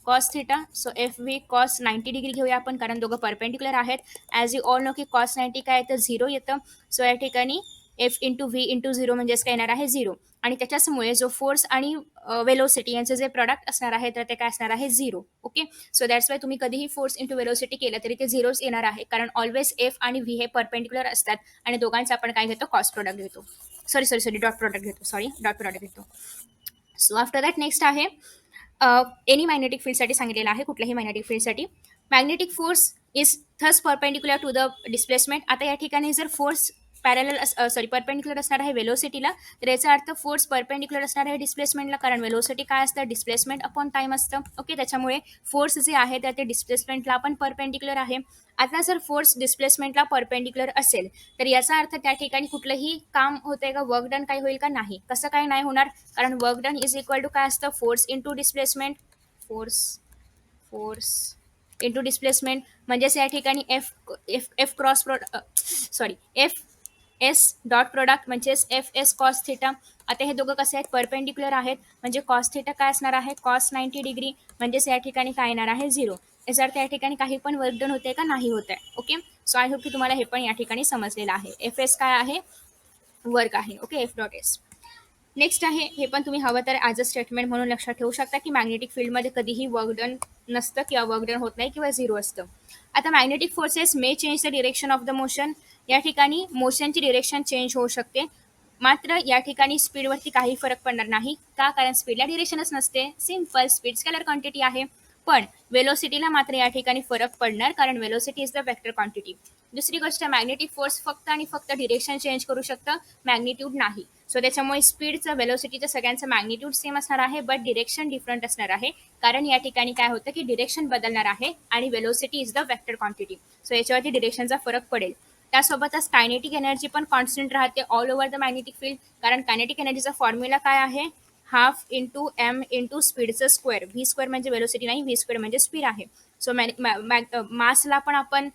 cos theta. So F V cos 90 degree घेऊया आपण, कारण दोघं परपेंडिक्युलर आहेत. ॲज यू ऑल नो की कॉस 90 काय येतं, झिरो येतं. सो या ठिकाणी F into V into zero म्हणजेच काय येणार आहे, झिरो. आणि त्याच्यामुळे जो फोर्स आणि वेलोसिटी यांचं जे प्रॉडक्ट असणार आहे तर ते काय असणार आहे, zero. Okay. So that's Y तुम्ही कधीही फोर्स इंटू वेलोसिटी केलं तरी ते झिरोच येणार आहे, कारण ऑलवेज एफ आणि व्ही हे परपेंडिक्युलर असतात आणि दोघांचा आपण काय घेतो, कॉस प्रॉडक्ट घेतो. सॉरी डॉट प्रॉडक्ट घेतो. डॉट प्रॉडक्ट घेतो. सो आफ्टर दॅट नेक्स्ट आहे एनी मॅग्नेटिक फील्डसाठी सांगितलेलं आहे, कुठल्याही मॅग्नेटिक फील्डसाठी. Magnetic force is thus perpendicular to the displacement. आता या ठिकाणी जर फोर्स परपेंडिक्युलर असणार आहे वेलोसिटीला, तर याचा अर्थ फोर्स परपेंडिक्युलर असणार आहे डिस्प्लेसमेंटला, कारण वेलोसिटी काय असतं, डिस्प्लेसमेंट अपॉन टाइम असतं. ओके. त्याच्यामुळे फोर्स जे आहे तर ते डिस्प्लेसमेंटला पण परपेंडिक्युलर आहे. आता जर फोर्स डिस्प्लेसमेंटला परपेंडिक्युलर असेल तर याचा अर्थ त्या ठिकाणी कुठलंही काम होतंय का, वर्क डन काय होईल का, नाही. कसं काय नाही होणार, कारण work done is equal to काय असतं, force into displacement. Force force into displacement म्हणजेच या ठिकाणी f f f cross f s dot product म्हणजेच एफ एस कॉस थिटा. आता हे दोघं कसे आहेत, परपेंडिक्युलर आहेत, म्हणजे कॉस थिटा काय असणार आहे, कॉस 90 डिग्री. म्हणजेच या ठिकाणी काय येणार आहे, झिरो. याचा अर्थ या ठिकाणी काही पण वर्क डन होते का, नाही होत आहे. ओके. सो आय होप की तुम्हाला हे पण या ठिकाणी समजलेलं आहे. एफ एस काय आहे, वर्क आहे. Okay. F dot S. Next आहे, हे पण तुम्ही हवं तर ॲज अ स्टेटमेंट म्हणून लक्षात ठेवू शकता की मॅग्नेटिक फील्डमध्ये कधीही वर्क डन नसतं किंवा वर्क डन होत नाही किंवा झिरो असतं. आता magnetic forces may change the direction of the motion. या ठिकाणी मोशनची डिरेक्शन चेंज होऊ शकते, मात्र या ठिकाणी स्पीडवरती काही फरक पडणार नाही. का, कारण स्पीडला डिरेक्शनच नसते. सिम्पल, स्पीड स्केलर क्वांटिटी आहे. पण वेलोसिटीला मात्र या ठिकाणी फरक पडणार, कारण velocity is the vector quantity. दुसरी गोष्ट, मॅग्नेटिक फोर्स फक्त आणि फक्त डिरेक्शन चेंज करू शकतं, मॅग्निट्यूड नाही. सो त्याच्यामुळे स्पीडचं, वेलोसिटीचं सगळ्यांचं मॅग्निट्यूड सेम असणार आहे, बट डिरेक्शन डिफरंट असणार आहे, कारण या ठिकाणी काय होतं की डिरेक्शन बदलणार आहे आणि velocity is the vector quantity. So याच्यावरती डिरेक्शनचा फरक पडेल. त्यासोबतच कायनेटिक एनर्जी पण कॉन्स्टंट राहते all over the magnetic field, कारण कायनेटिक एनर्जीचा फॉर्म्युला काय आहे, हाफ इंटू एम इंटू स्पीडचं स्क्वेअर. व्ही स्क्वेअर म्हणजे वेलोसिटी नाही, व्ही स्क्वेअर म्हणजे स्पीड आहे. सो मासला पण आपण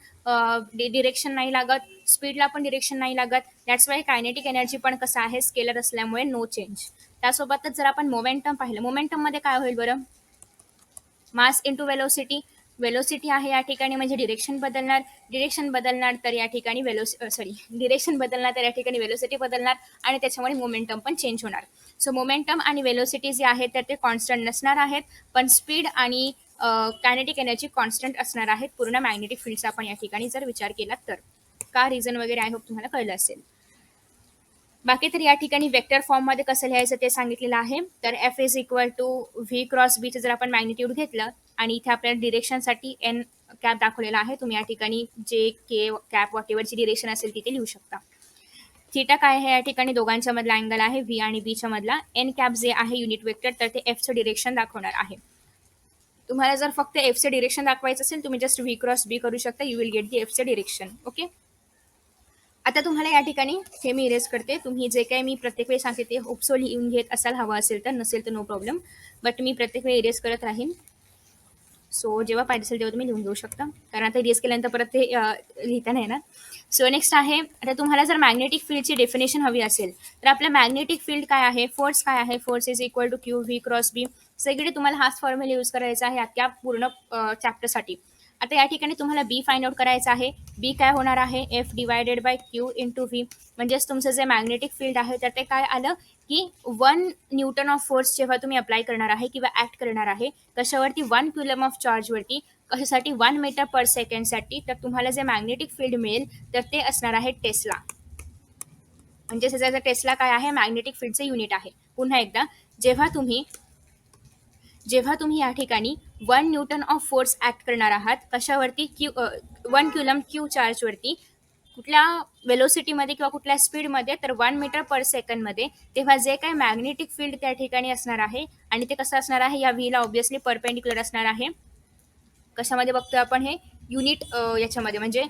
डिरेक्शन नाही लागत, स्पीडला पण डिरेक्शन नाही लागत. दॅट्स वाय कायनेटिक एनर्जी पण कसं आहे, स्केलर असल्यामुळे नो चेंज. त्यासोबतच जर आपण मोमेंटम पाहिलं, मोमेंटममध्ये काय होईल बरं, मास इंटू वेलोसिटी. वेलोसिटी आहे या ठिकाणी म्हणजे डिरेक्शन बदलणार तर या ठिकाणी डिरेक्शन बदलणार तर या ठिकाणी वेलोसिटी बदलणार आणि त्याच्यामुळे मोमेंटम पण चेंज होणार. सो मोमेंटम आणि वेलोसिटी जे आहेत तर ते कॉन्स्टंट नसणार आहेत, पण स्पीड आणि कायनेटिक एनर्जी कॉन्स्टंट असणार आहेत पूर्ण मॅग्नेटिक फील्डचा आपण या ठिकाणी जर विचार केला तर. का रिझन वगैरे आय होप तुम्हाला कळलं असेल. बाकी तर या ठिकाणी वेक्टर फॉर्ममध्ये कसं लिहायचं ते सांगितलेलं आहे. तर F is equal to V cross बीचं जर आपण मॅग्निट्यूड घेतलं आणि इथे आपल्याला डिरेक्शनसाठी एन कॅप दाखवलेला आहे, तुम्ही या ठिकाणी जे के कॅप वॉटेवरची डिरेक्शन असेल तिथे लिहू शकता. थिटा काय आहे, या ठिकाणी दोघांच्या मधला अँगल आहे, व्ही आणि बीच्या मधला. एन कॅप जे आहे युनिट वेक्टर, तर ते एफचं डिरेक्शन दाखवणार आहे. तुम्हाला जर फक्त एफचं डिरेक्शन दाखवायचं असेल, तुम्ही जस्ट व्ही क्रॉस बी करू शकता, यू विल गेट दी एफचं डिरेक्शन. ओके. आता तुम्हाला या ठिकाणी हे मी इरेज करते. तुम्ही जे काही मी प्रत्येक वेळी सांगते ते होपसो लिहून घेत असाल, हवं असेल तर, नसेल तर नो प्रॉब्लेम, बट मी प्रत्येक वेळी इरेज करत राहीन. सो जेव्हा पाहिजे असेल तेव्हा तुम्ही लिहून घेऊ शकता, कारण आता इरेज केल्यानंतर परत ते लिहिता नाही येणार. सो नेक्स्ट आहे, आता तुम्हाला जर मॅग्नेटिक फील्डची डेफिनेशन हवी असेल तर आपलं मॅग्नेटिक फील्ड काय आहे, फोर्स काय आहे, force is equal to Q V cross B. सगळीकडे तुम्हाला हाच फॉर्म्युला यूज करायचा आहे त्या पूर्ण चॅप्टरसाठी. आता या ठिकाणी तुम्हाला बी फाइंड आउट करायचं आहे. बी काय होणार आहे, F divided by Q into V. म्हणजेच तुमचं जे मॅग्नेटिक फील्ड आहे तर ते काय आलं की 1 न्यूटन ऑफ फोर्स जेव्हा तुम्ही अप्लाय करणार आहे किंवा ऍक्ट करणार आहे कशावरती, 1 कुलम ऑफ चार्जवरती, कशासाठी, 1 मीटर पर सेकंडसाठी, तर तुम्हाला जे मॅग्नेटिक फील्ड मिळेल तर ते असणार आहे टेस्ला. म्हणजे त्याचा टेस्ला काय आहे, मॅग्नेटिक फील्डचं युनिट आहे. पुन्हा एकदा, जेव्हा तुम्ही या ठिकाणी 1 न्यूटन ऑफ फोर्स ऍक्ट करणार आहात कशावरती, 1 क्युलम क्यू चार्जवरती, कुठल्या वेलोसिटीमध्ये किंवा कुठल्या स्पीडमध्ये, तर 1 मीटर पर सेकंडमध्ये, तेव्हा जे काय मॅग्नेटिक फील्ड त्या ठिकाणी असणार आहे आणि ते कसं असणार आहे, या व्हीला ऑब्व्हियसली परपेंडिक्युलर असणार आहे. कशामध्ये बघतोय आपण हे, युनिट याच्यामध्ये म्हणजे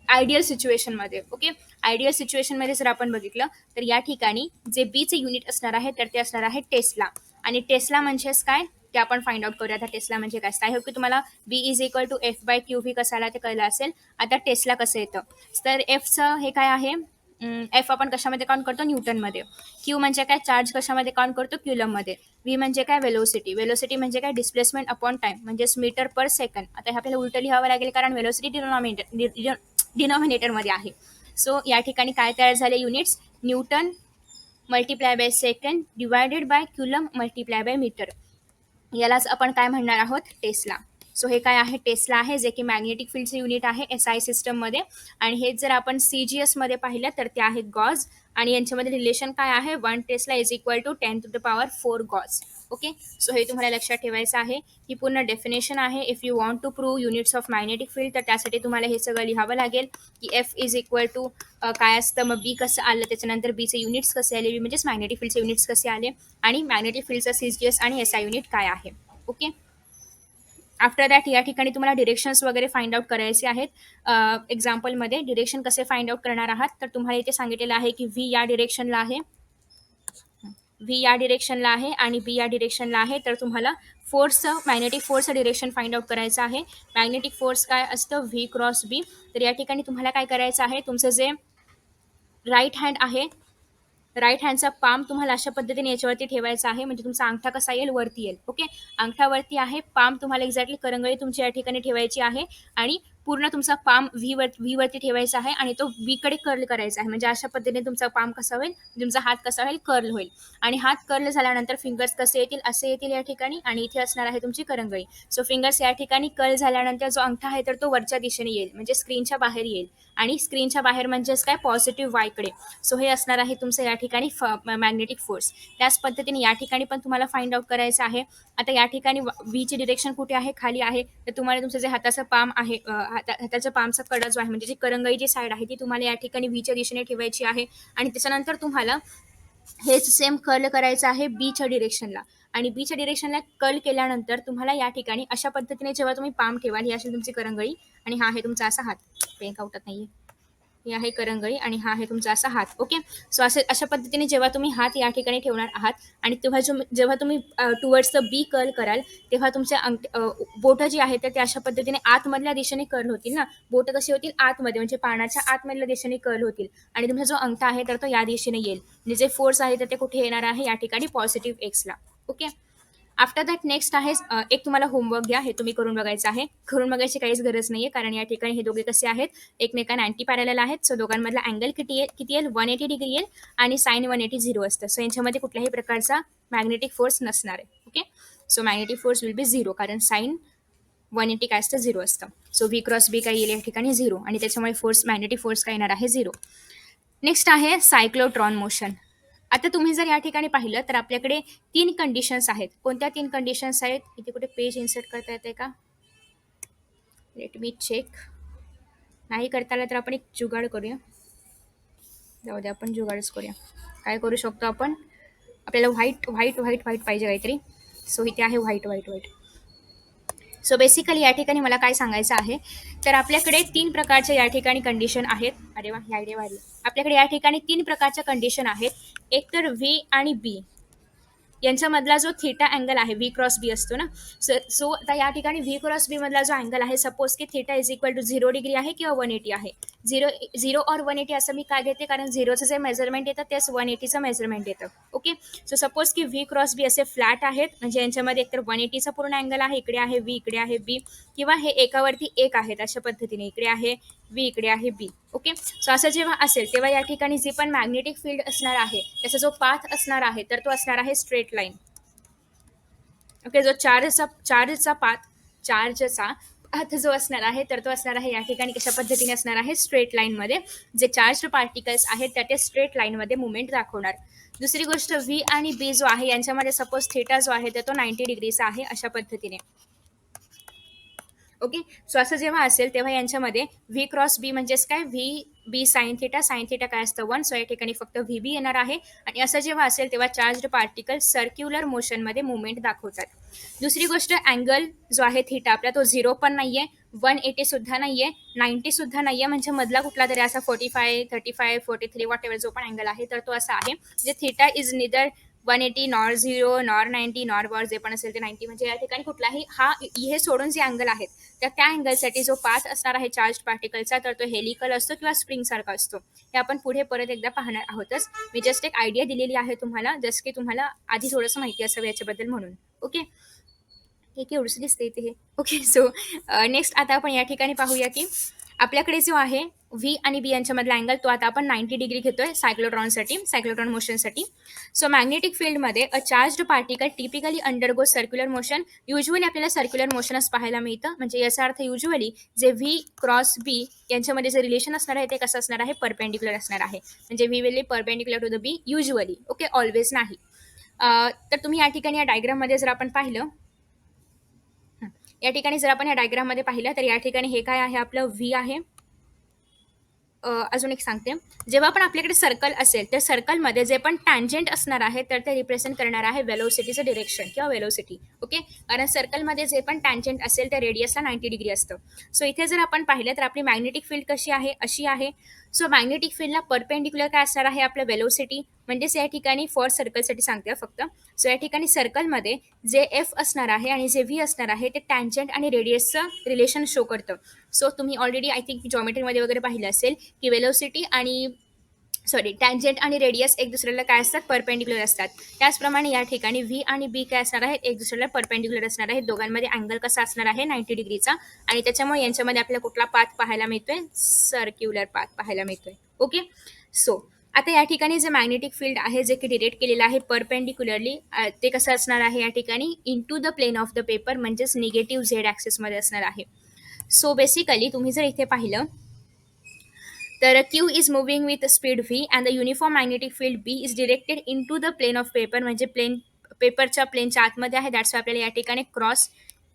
आयडियल सिच्युएशनमध्ये. ओके, आयडियल सिच्युएशनमध्ये जर आपण बघितलं तर या ठिकाणी जे बीचे युनिट असणार आहे तर ते असणार आहे टेस्ला. आणि टेस्ला म्हणजेच काय ते आपण फाइंड आउट करूया. आता टेस्ला म्हणजे काय, आय होप की तुम्हाला B is equal to F by Q V कसं आला ते कळलं असेल. आता टेस्ला कसं येतं, तर एफचं हे काय आहे, एफ आपण कशामध्ये काउंट करतो, न्यूटनमध्ये. क्यू म्हणजे काय, चार्ज कशामध्ये काउंट करतो, क्युलममध्ये. व्ही म्हणजे काय, वेलोसिटी. वेलोसिटी म्हणजे काय, डिस्प्लेसमेंट अपॉन टाइम म्हणजेच मीटर पर सेकंड. आता हे आपल्याला उलट लिहावं लागेल कारण वेलोसिटी डिनॉमिनेटरमध्ये आहे. सो या ठिकाणी काय तयार झाले, units newton multiply by second divided by coulomb multiply by metre. यालाच आपण काय म्हणणार आहोत, टेस्ला. सो हे काय आहे, टेस्ला आहे, जे की मॅग्नेटिक फील्डचे युनिट आहे एस आय सिस्टममध्ये. आणि हे जर आपण CGS मध्ये पाहिलं तर ते आहेत गॉज. आणि यांच्यामध्ये रिलेशन काय आहे, 1 tesla is equal to 10⁴ gauss. Okay, so हे तुम्हाला लक्षात ठेवायचं आहे. ही पूर्ण डेफिनेशन आहे. If you want to prove units of magnetic field तर त्यासाठी तुम्हाला हे सगळं लिहावं लागेल की एफ इज इक्वल टू काय असतं, मग बी कसं आलं, त्याच्यानंतर बीचे युनिट्स कसे आले, म्हणजेच मॅग्नेटिक फील्डचे युनिट्स कसे आले, आणि मॅग्नेटिक फील्डचा CGS आणि SI युनिट काय आहे. ओके, आफ्टर दॅट या ठिकाणी तुम्हाला डिरेक्शन्स वगैरे फाइंड आउट करायचे आहेत. एक्झाम्पलमध्ये डिरेक्शन कसे फाइंड आउट करणार आहात, तर तुम्हाला इथे सांगितलेलं आहे की व्ही या डिरेक्शनला आहे, व्ही या डिरेक्शनला आहे आणि बी या डिरेक्शनला आहे. तर तुम्हाला फोर्सचं, मॅग्नेटिक फोर्सचं डिरेक्शन फाइंड आउट करायचं आहे. मॅग्नेटिक फोर्स काय असतं, व्ही क्रॉस बी. तर या ठिकाणी तुम्हाला काय करायचं आहे, तुमचं जे राईट हँड आहे, राईट हँडचा पाम तुम्हाला अशा पद्धतीने याच्यावरती ठेवायचा आहे, म्हणजे तुमचा अंगठा कसा येईल, वरती येईल. ओके, अंगठावरती आहे, पाम तुम्हाला एक्झॅक्टली करंगळी तुमची या ठिकाणी ठेवायची आहे आणि पूर्ण तुमचा पाम व्ही वरती ठेवायचा आहे आणि तो बी कडे कर्ल करायचा आहे. म्हणजे अशा पद्धतीने तुमचा पाम कसा होईल, तुमचा हात कसा होईल, कर्ल होईल. आणि हात कर्ल झाल्यानंतर फिंगर्स कसे येतील, असे येतील या ठिकाणी, आणि इथे असणार आहे तुमची करंगळी. सो फिंगर्स या ठिकाणी कर्ल झाल्यानंतर जो अंगठा आहे तर तो वरच्या दिशेने येईल, म्हणजे स्क्रीनच्या बाहेर येईल. आणि स्क्रीनच्या बाहेर म्हणजेच काय, पॉझिटिव्ह वायकडे. सो हे असणार आहे तुमचं या ठिकाणी मॅग्नेटिक फोर्स. त्याच पद्धतीने या ठिकाणी पण तुम्हाला फाइंड आउट करायचं आहे. आता या ठिकाणी व्हीची डिरेक्शन कुठे आहे, खाली आहे. तर तुम्हाला तुमचं जे हाताचं पाम आहे, हाताचा पामचा कडा जो आहे, म्हणजे जी करंगळी जी साईड आहे ती तुम्हाला या ठिकाणी व्हीच्या दिशेने ठेवायची आहे. आणि त्याच्यानंतर तुम्हाला हेच सेम कर्ल करायचं आहे बीच्या डिरेक्शनला. आणि बीच्या डिरेक्शनला कर्ल केल्यानंतर तुम्हाला या ठिकाणी अशा पद्धतीने जेव्हा तुम्ही पाम ठेवाल, ही असेल तुमची करंगळी आणि हा आहे तुमचा असा हात, पेन काउटत नाहीये, ही आहे करंगळी आणि हा आहे तुमचा असा हात. ओके, सो अशा पद्धतीने जेव्हा तुम्ही हात या ठिकाणी ठेवणार आहात आणि जेव्हा तुम्ही टुवर्ड्स द बी कर्ल कराल, तेव्हा तुमच्या बोटं जी आहेत तर ते अशा पद्धतीने आतमधल्या दिशेने कर्ल होतील ना. बोटं कशी होतील, आतमध्ये, म्हणजे पानाच्या आतमधल्या दिशेने कर्ल होतील. आणि तुमचा जो अंगठा आहे तर तो या दिशेने येईल. म्हणजे जे फोर्स आहे तर ते कुठे येणार आहे, या ठिकाणी पॉझिटिव्ह एक्सला. ओके, आफ्टर दॅट नेक्स्ट आहे एक तुम्हाला होमवर्क द्या, हे तुम्ही करून बघायचं आहे. करून बघायची काहीच गरज नाहीये कारण या ठिकाणी हे दोघे कसे आहेत, एकमेकांना अँटी पॅरलल आहेत. सो दोघांमधला अँगल किती येईल, 180 डिग्री येईल आणि साइन 180 झिरो असतं. सो यांच्यामध्ये कुठल्याही प्रकारचा मॅग्नेटिक फोर्स नसणार आहे. Okay, so magnetic force will be zero कारण साइन 180 काय असतं, झिरो असतं. सो व्ही क्रॉस बी काय येईल या ठिकाणी, झिरो. आणि त्याच्यामुळे मॅग्नेटिक फोर्स काय येणार आहे, झिरो. नेक्स्ट आहे सायक्लोट्रॉन मोशन. आता तुम्ही जर या ठिकाणी पाहिलं तर आपल्याकडे 3 कंडिशन्स आहेत. कोणत्या 3 कंडिशन्स आहेत, इथे कुठे पेज इन्सर्ट करता येते का, लेट मी चेक. नाही करता आलं तर आपण एक जुगाड करूया, जाऊ द्या, आपण जुगाडच करूया. काय करू शकतो आपण, आपल्याला व्हाईट व्हाईट व्हाईट व्हाईट पाहिजे काहीतरी. सो इथे आहे white white white. So basically या ठिकाणी मला काय सांगायचं आहे, तर आपल्याकडे 3 प्रकारच्या या ठिकाणी कंडिशन आहेत. अरे वा, ही आयडिया वाढली. आपल्याकडे या ठिकाणी 3 प्रकारच्या कंडिशन आहेत. एक तर व्ही आणि बी यांच्यामधला जो थीटा अँगल आहे, व्ही क्रॉस बी असतो ना. सो आता या ठिकाणी व्ही क्रॉस बी मधला जो अँगल आहे, सपोज की theta is equal to 0 degree आहे किंवा 180 आहे. 0 और 180 असं मी काय घेते, कारण 0चं जे मेजरमेंट येतं तेच 180चं मेजरमेंट येतं. ओके, सो सपोज की व्ही क्रॉस बी असे फ्लॅट आहेत, म्हणजे यांच्यामध्ये एकतर 180चा पूर्ण अँगल आहे, इकडे आहे व्ही, इकडे आहे बी, किंवा हे एकावरती एक आहेत अशा पद्धतीने, इकडे आहे व्ही, इकडे आहे बी. ओके, सो असं जेव्हा असेल तेव्हा या ठिकाणी जे पण मॅग्नेटिक फील्ड असणार आहे त्याचा जो पाथ असणार आहे तर तो असणार आहे स्ट्रेट लाईन. ओके, जो चार्जचा पाथ जो असणार आहे तर तो असणार आहे या ठिकाणी कशा पद्धतीने असणार आहे, स्ट्रेट लाईनमध्ये. जे चार्ज पार्टिकल्स आहेत त्या ते स्ट्रेट लाईनमध्ये मुवमेंट दाखवणार. दुसरी गोष्ट, व्ही आणि बी जो आहे यांच्यामध्ये सपोज थीटा जो आहे तर तो 90 डिग्रीचा आहे अशा पद्धतीने. ओके, सो असं जेव्हा असेल तेव्हा यांच्यामध्ये व्ही क्रॉस बी म्हणजेच काय, व्ही बी साइन थिटा काय असतं 1. सो या ठिकाणी फक्त व्ही बी येणार आहे. आणि असं जेव्हा असेल तेव्हा चार्ज पार्टिकल सर्क्युलर मोशनमध्ये मुवमेंट दाखवतात. दुसरी गोष्ट, अँगल जो आहे थिटा आपला तो 0 पण नाहीये, 180 सुद्धा नाहीये, 90 सुद्धा नाहीये, म्हणजे मधला कुठला तरी असा 45, 35, 43 वॉट एव्हर जो पण अँगल आहे तर तो असा आहे. जे theta is neither 180 nor 0 nor 90 nor वर जे पण असेल ते 90, म्हणजे या ठिकाणी कुठलाही हा हे सोडून जे अँगल आहेत तर त्या अँगलसाठी जो पाथ असणार आहे चार्ज पार्टिकलचा तर तो हेलिकल असतो किंवा स्प्रिंग सारखा असतो. हे आपण पुढे परत एकदा पाहणार आहोतच. मी जस्ट एक आयडिया दिलेली आहे तुम्हाला, जस्ट की तुम्हाला आधी थोडंसं माहिती असावं याच्याबद्दल म्हणून. ओके, हे केवढंसं दिसते इथे हे. ओके, सो नेक्स्ट आता आपण या ठिकाणी पाहूया की आपल्याकडे जो आहे व्ही आणि बी यांच्यामधला अँगल तो आता आपण 90 डिग्री घेतोय सायक्लोट्रॉन मोशनसाठी. सो मॅग्नेटिक फील्डमध्ये अ charge particle typically undergo circular motion. Usually आपल्याला सर्क्युलर मोशनच पाहायला मिळतं, म्हणजे याचा अर्थ युजली जे व्ही क्रॉस बी यांच्यामध्ये जे रिलेशन असणार आहे ते कसं असणार आहे, परपेंडिक्युलर असणार आहे. म्हणजे v will be perpendicular to the b usually. Okay, always नाही. तर तुम्ही या ठिकाणी या डायग्राममध्ये जर आपण पाहिलं, या ठिकाणी जर आपण या डायग्राममध्ये पाहिलं तर या ठिकाणी हे काय आहे, आपलं व्ही आहे. अजून एक सांगते, जेव्हा पण आपल्याकडे सर्कल असेल तर सर्कलमध्ये जे पण टँजंट असणार आहे तर ते रिप्रेझेंट करणार आहे वेलोसिटीचं डिरेक्शन किंवा वेलोसिटी. ओके, कारण सर्कलमध्ये जे पण टँजंट असेल तर रेडियसला 90 डिग्री असतं. सो इथे जर आपण पाहिलं तर आपली मॅग्नेटिक फील्ड कशी आहे, अशी आहे. सो मॅग्नेटिक फील्डला परपेंडिक्युलर काय असणार आहे, आपलं वेलोसिटी. म्हणजेच या ठिकाणी फॉर सर्कलसाठी सांगते फक्त. सो या ठिकाणी सर्कलमध्ये जे एफ असणार आहे आणि जे व्ही असणार आहे ते टँजंट आणि रेडियसचं रिलेशन शो करतं. सो तुम्ही ऑलरेडी आय थिंक जॉमेट्रीमध्ये वगैरे पाहिलं असेल की वेलोसिटी आणि टँजंट आणि रेडियस एक दुसऱ्याला काय असतात, परपेंडिक्युलर असतात. त्याचप्रमाणे या ठिकाणी व्ही आणि बी काय असणार आहेत, एक दुसऱ्याला परपेंडिक्युलर असणार आहेत. दोघांमध्ये अँगल कसा असणार आहे, 90 डिग्रीचा. आणि त्याच्यामुळे यांच्यामध्ये आपल्याला कुठला पाथ पाहायला मिळतोय, सर्क्युलर पाथ पाहायला मिळतोय. ओके, सो आता या ठिकाणी जे मॅग्नेटिक फील्ड आहे जे की डिरेक्ट केलेलं आहे परपेंडिक्युलरली, ते कसं असणार आहे या ठिकाणी, into the plane of the paper, म्हणजेच निगेटिव्ह झेड ॲक्सिसमध्ये असणार आहे. सो बेसिकली तुम्ही जर इथे पाहिलं तर q is moving with speed v and the uniform magnetic field b is directed into the plane of paper, म्हणजे पेपरच्या प्लेनच्या आतमध्ये आहे. दॅट्स आपल्याला या ठिकाणी क्रॉस,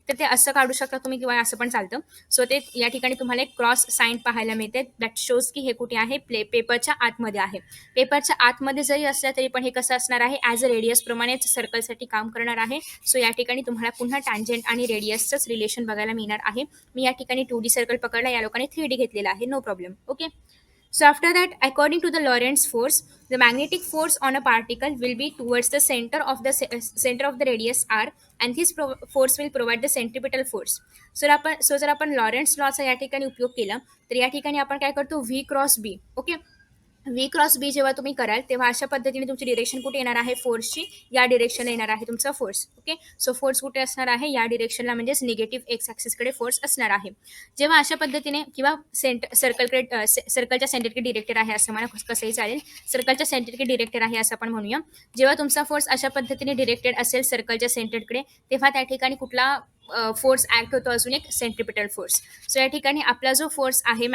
तर ते असं काढू शकता तुम्ही किंवा असं पण चालतं. सो ते या ठिकाणी तुम्हाला एक क्रॉस साईन पाहायला मिळते, दॅट शोज की हे कुठे आहे, पेपरच्या आतमध्ये आहे. पेपरच्या आतमध्ये जरी असलं तरी पण हे कसं असणार आहे, ॲज अ रेडियस प्रमाणेच सर्कलसाठी काम करणार आहे. सो या ठिकाणी तुम्हाला पुन्हा टँजंट आणि रेडियसचंच रिलेशन बघायला मिळणार आहे. मी या ठिकाणी 2D सर्कल पकडला, या लोकांनी 3D घेतलेला आहे, no problem. Okay, so after that, according to the Lorentz force, the magnetic force on a particle will be towards the center of the center of the radius r, and this force will provide the centripetal force. So जर आपण Lorentz लॉचा या ठिकाणी उपयोग केला तर या ठिकाणी आपण काय करतो, व्ही क्रॉस बी. ओके, व्ही क्रॉस बी जेव्हा तुम्ही कराल तेव्हा अशा पद्धतीने तुमची डिरेक्शन कुठे येणार आहे, फोर्सची या डिरेक्शनला येणार आहे तुमचा फोर्स. ओके, सो फोर्स कुठे असणार आहे, या डिरेक्शनला, म्हणजेच निगेटिव्ह एक्स ॲक्सिसकडे फोर्स असणार आहे. जेव्हा अशा पद्धतीने किंवा सर्कलच्या सेंटरकडे डिरेक्टेड आहे असं मला कसंही चालेल, सर्कलच्या सेंटरकडे डिरेक्टेड आहे असं आपण म्हणूया. जेव्हा तुमचा फोर्स अशा पद्धतीने डिरेक्टेड असेल सर्कलच्या सेंटरकडे तेव्हा त्या ठिकाणी कुठला फोर्स ॲक्ट होतो, अजून एक सेंट्रिपिटल फोर्स. सो या ठिकाणी आपला जो फोर्स आहे